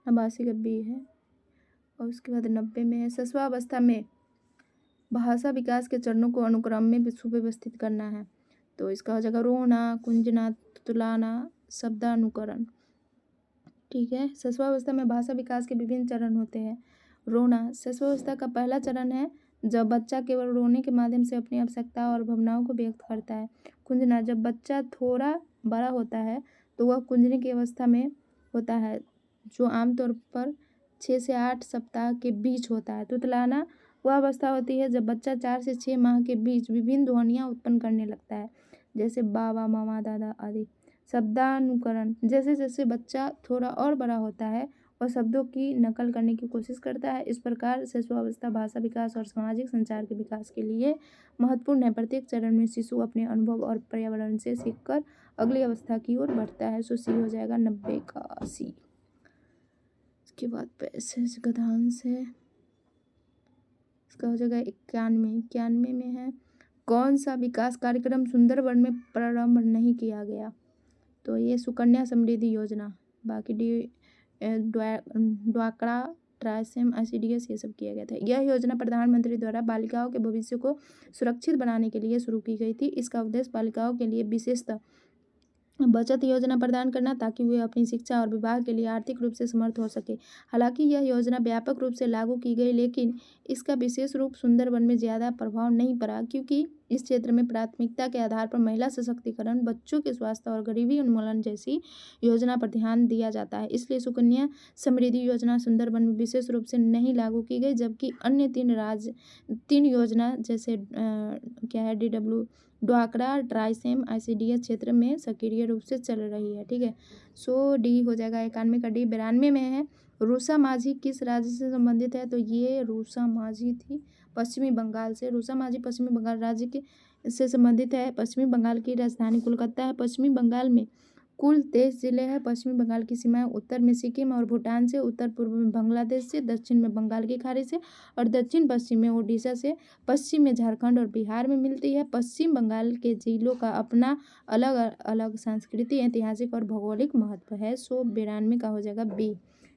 89 का बी है। और उसके बाद 90 में है शिशुअवस्था में भाषा विकास के चरणों को अनुक्रम में सुव्यवस्थित करना है। तो इसका हो जाएगा रोना, कुंजना, तुलाना, शब्दानुकरण। ठीक है, शिशुअवस्था में भाषा विकास के विभिन्न चरण होते हैं। रोना शिशुअवस्था का पहला चरण है, जब बच्चा केवल रोने के माध्यम से अपनी आवश्यकता और भावनाओं को व्यक्त करता है। कुंजना जब बच्चा थोड़ा बड़ा होता है तो वह कुंजने की अवस्था में होता है, जो आमतौर पर 6 से 8 सप्ताह के बीच होता है। तुतलाना वह अवस्था होती है जब बच्चा 4 से 6 माह के बीच विभिन्न ध्वनियाँ उत्पन्न करने लगता है, जैसे बाबा, मामा, दादा आदि। शब्दानुकरण जैसे जैसे बच्चा थोड़ा और बड़ा होता है वह शब्दों की नकल करने की कोशिश करता है। इस प्रकार शिशुअवस्था भाषा विकास और सामाजिक संचार के विकास के लिए महत्वपूर्ण है। प्रत्येक चरण में शिशु अपने अनुभव और पर्यावरण से सीखकर अगली अवस्था की ओर बढ़ता है। सो सी हो जाएगा 90 का सी। इसके बाद पैसेज गद्यांश है, इसका हो जाएगा 91। 91 में है कौन सा विकास कार्यक्रम सुंदरबन में प्रारंभ नहीं किया गया? तो ये सुकन्या समृद्धि योजना, बाकी ड्वाकड़ा, ट्राइसेम, ICDS ये सब किया गया था। यह योजना प्रधानमंत्री द्वारा बालिकाओं के भविष्य को सुरक्षित बनाने के लिए शुरू की गई थी। इसका उद्देश्य बालिकाओं के लिए विशेषतः बचत योजना प्रदान करना ताकि वे अपनी शिक्षा और विवाह के लिए आर्थिक रूप से समर्थ हो सके। हालांकि यह योजना व्यापक रूप से लागू की गई, लेकिन इसका विशेष रूप सुंदरबन में ज़्यादा प्रभाव नहीं पड़ा, क्योंकि इस क्षेत्र में प्राथमिकता के आधार पर महिला सशक्तिकरण, बच्चों के स्वास्थ्य और गरीबी उन्मूलन जैसी योजना पर ध्यान दिया जाता है। इसलिए सुकन्या समृद्धि योजना सुंदरबन में विशेष रूप से नहीं लागू की गई, जबकि अन्य 3 योजना जैसे क्या है DW ड्वाकड़ा, ट्राइसेम, ICDS क्षेत्र में सक्रिय रूप से चल रही है। ठीक है, सो डी हो जाएगा 91 का डी। 92 में है रूसा माझी किस राज्य से संबंधित है? तो ये रूसा माझी थी पश्चिमी बंगाल से। रूसा माझी पश्चिमी बंगाल राज्य के से संबंधित है। पश्चिमी बंगाल की राजधानी कोलकाता है। पश्चिमी बंगाल में कुल 23 जिले हैं। पश्चिमी बंगाल की सीमाएं उत्तर में सिक्किम और भूटान से, उत्तर पूर्व में बांग्लादेश से, दक्षिण में बंगाल की खाड़ी से और दक्षिण पश्चिम में ओडिशा से, पश्चिम में झारखंड और बिहार में मिलती है। पश्चिम बंगाल के जिलों का अपना अलग अलग सांस्कृतिक, ऐतिहासिक और भौगोलिक महत्व है। सो 92 का हो जाएगा बी।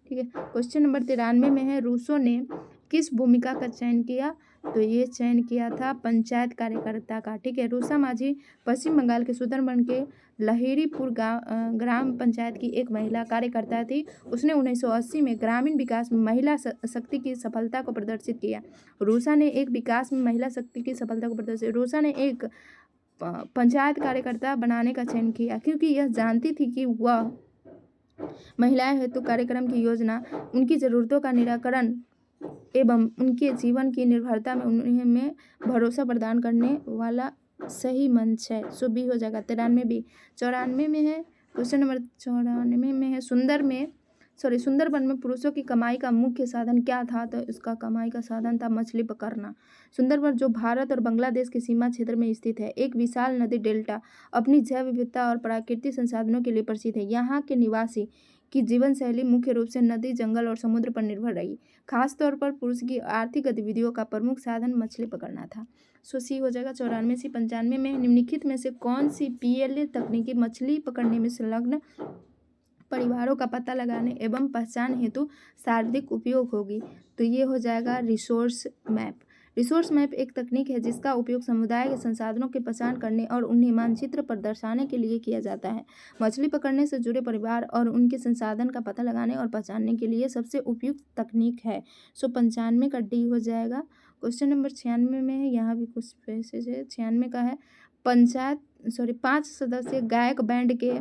ठीक है, क्वेश्चन नंबर 93 में है रूसो ने किस भूमिका का चयन किया? तो ये चयन किया था पंचायत कार्यकर्ता का। ठीक है, रूसा माझी पश्चिम बंगाल के सुंदरबन के लहेरीपुर ग्राम पंचायत की एक महिला कार्यकर्ता थी। उसने 1980 में ग्रामीण विकास में महिला शक्ति की सफलता को प्रदर्शित किया। रूसा ने एक पंचायत कार्यकर्ता बनाने का चयन किया, क्योंकि यह जानती थी कि वह महिलाएं हेतु कार्यक्रम की योजना उनकी ज़रूरतों का निराकरण एवं उनके जीवन की निर्भरता में उन्हें भरोसा प्रदान करने वाला सही मंच है। सो बी हो जाएगा 93 बी। 94 में है क्वेश्चन नंबर 94 में है सुंदरबन में पुरुषों की कमाई का मुख्य साधन क्या था? तो इसका कमाई का साधन था मछली पकड़ना। सुंदरबन जो भारत और बांग्लादेश के सीमा क्षेत्र में स्थित है, एक विशाल नदी डेल्टा अपनी जैव विविधता और प्राकृतिक संसाधनों के लिए प्रसिद्ध है। यहाँ के निवासी की जीवन शैली मुख्य रूप से नदी, जंगल और समुद्र पर निर्भर रही। खासतौर पर पुरुष की आर्थिक गतिविधियों का प्रमुख साधन मछली पकड़ना था। सो सी हो जाएगा 94 से। 95 में निम्नलिखित में से कौन सी PLA तकनीकी मछली पकड़ने में संलग्न परिवारों का पता लगाने एवं पहचान हेतु सर्वाधिक उपयोग होगी। तो ये हो जाएगा रिसोर्स मैप। रिसोर्स मैप एक तकनीक है जिसका उपयोग समुदाय के संसाधनों की पहचान करने और उन्हें मानचित्र पर दर्शाने के लिए किया जाता है। मछली पकड़ने से जुड़े परिवार और उनके संसाधन का पता लगाने और पहचानने के लिए सबसे उपयुक्त तकनीक है। 95 का डी हो जाएगा। क्वेश्चन नंबर 96 में है, यहाँ भी कुछ पैसेज है। 96 का है, 5 सदस्यीय गायक बैंड के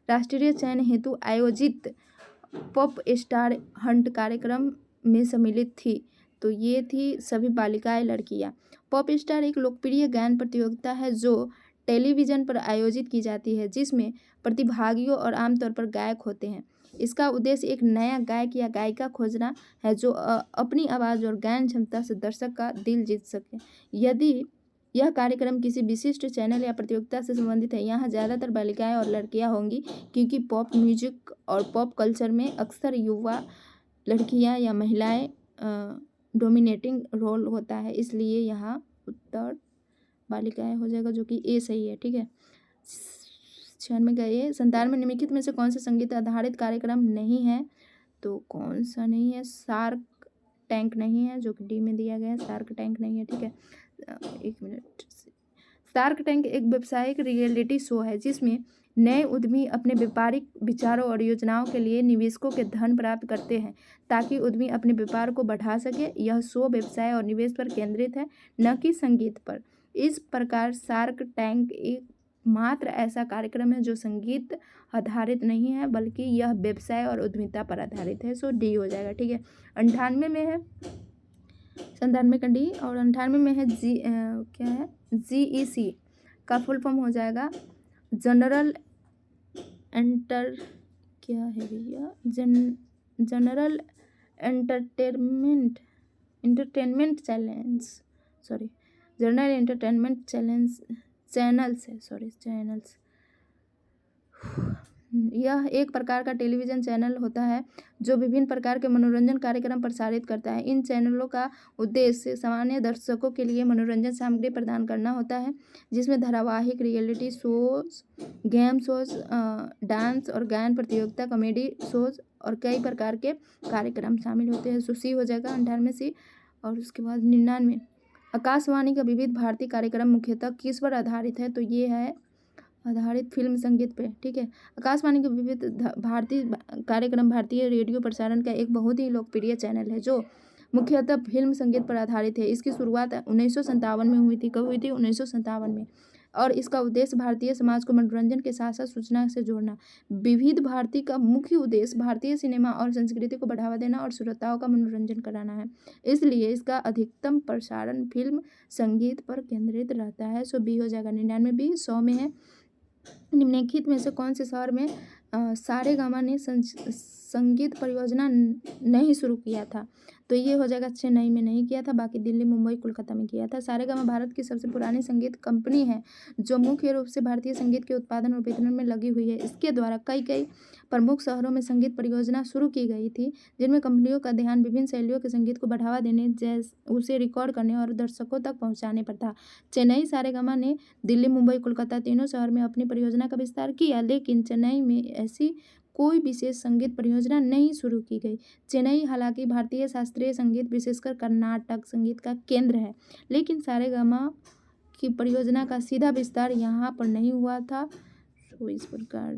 राष्ट्रीय चयन हेतु आयोजित पॉप स्टार हंट कार्यक्रम में सम्मिलित थी। तो ये थी सभी बालिकाएं लड़कियां। पॉप स्टार एक लोकप्रिय गायन प्रतियोगिता है जो टेलीविज़न पर आयोजित की जाती है, जिसमें प्रतिभागियों और आमतौर पर गायक होते हैं। इसका उद्देश्य एक नया गायक या गायिका खोजना है जो अपनी आवाज़ और गायन क्षमता से दर्शक का दिल जीत सके। यदि यह कार्यक्रम किसी विशिष्ट चैनल या प्रतियोगिता से संबंधित है, यहाँ ज़्यादातर बालिकाएं और लड़कियां होंगी, क्योंकि पॉप म्यूजिक और पॉप कल्चर में अक्सर युवा लड़कियां या महिलाएं डोमिनेटिंग रोल होता है, इसलिए यहाँ उत्तर बालिकाएं हो जाएगा, जो कि ए सही है। ठीक है। 96 का ये। 97 में निम्नलिखित में से कौन सा संगीत आधारित कार्यक्रम नहीं है? तो कौन सा नहीं है? शार्क टैंक नहीं है, जो कि डी में दिया गया है। शार्क टैंक नहीं है। ठीक है, एक मिनट। शार्क टैंक एक व्यावसायिक रियलिटी शो है जिसमें नए उद्यमी अपने व्यापारिक विचारों और योजनाओं के लिए निवेशकों के धन प्राप्त करते हैं ताकि उद्यमी अपने व्यापार को बढ़ा सके। यह शो व्यवसाय और निवेश पर केंद्रित है, न कि संगीत पर। इस प्रकार शार्क टैंक एक मात्र ऐसा कार्यक्रम है जो संगीत आधारित नहीं है, बल्कि यह व्यवसाय और उद्यमिता पर आधारित है। सो डी हो जाएगा। ठीक है। 98 में है, 97 का डी। और 98 में है क्या है? GEC का फुल फॉर्म हो जाएगा जनरल क्या है भैया? General entertainment challenge, sorry, general entertainment channels है, सॉरी, चैनल्स। यह एक प्रकार का टेलीविज़न चैनल होता है जो विभिन्न प्रकार के मनोरंजन कार्यक्रम प्रसारित करता है। इन चैनलों का उद्देश्य सामान्य दर्शकों के लिए मनोरंजन सामग्री प्रदान करना होता है, जिसमें धारावाहिक, reality shows, game shows, dance और गायन प्रतियोगिता, कॉमेडी शोज और कई प्रकार के कार्यक्रम शामिल होते हैं। सो सी हो जाएगा 98 सी। और उसके बाद 99, आकाशवाणी का विविध भारतीय कार्यक्रम मुख्यतः किस पर आधारित है? तो ये है आधारित फिल्म संगीत पे। ठीक है। आकाशवाणी के विविध भारतीय कार्यक्रम भारतीय रेडियो प्रसारण का एक बहुत ही लोकप्रिय चैनल है जो मुख्यतः फिल्म संगीत पर आधारित है। इसकी शुरुआत 1957 में हुई थी। कब हुई थी? 1957 में। और इसका उद्देश्य भारतीय समाज को मनोरंजन के साथ साथ सूचना से जोड़ना। विविध भारती का मुख्य उद्देश्य भारतीय सिनेमा और संस्कृति को बढ़ावा देना और श्रोताओं का मनोरंजन कराना है, इसलिए इसका अधिकतम प्रसारण फिल्म संगीत पर केंद्रित रहता है। सो बी हो जाएगा। 99 बी। 100 में है, निम्नलिखित में से कौन से शहर में सारेगामा ने संगीत परियोजना नहीं शुरू किया था? तो ये हो जाएगा चेन्नई में नहीं किया था, बाकी दिल्ली, मुंबई, कोलकाता में किया था। सारेगामा भारत की सबसे पुरानी संगीत कंपनी है जो मुख्य रूप से भारतीय संगीत के उत्पादन और वितरण में लगी हुई है। इसके द्वारा कई प्रमुख शहरों में संगीत परियोजना शुरू की गई थी, जिनमें कंपनियों का ध्यान विभिन्न शैलियों के संगीत को बढ़ावा देने, जैसे उसे रिकॉर्ड करने और दर्शकों तक पहुंचाने पर था। चेन्नई सारेगामा ने दिल्ली, मुंबई, कोलकाता तीनों शहर में अपनी परियोजना का विस्तार किया, लेकिन चेन्नई में ऐसी कोई विशेष संगीत परियोजना नहीं शुरू की गई। चेन्नई हालांकि भारतीय शास्त्रीय संगीत, विशेषकर कर्नाटक संगीत का केंद्र है, लेकिन सारेगामा की परियोजना का सीधा विस्तार यहाँ पर नहीं हुआ था। तो इस प्रकार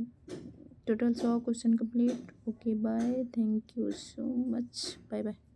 total 100 question complete. Okay, bye, thank you so much, bye bye.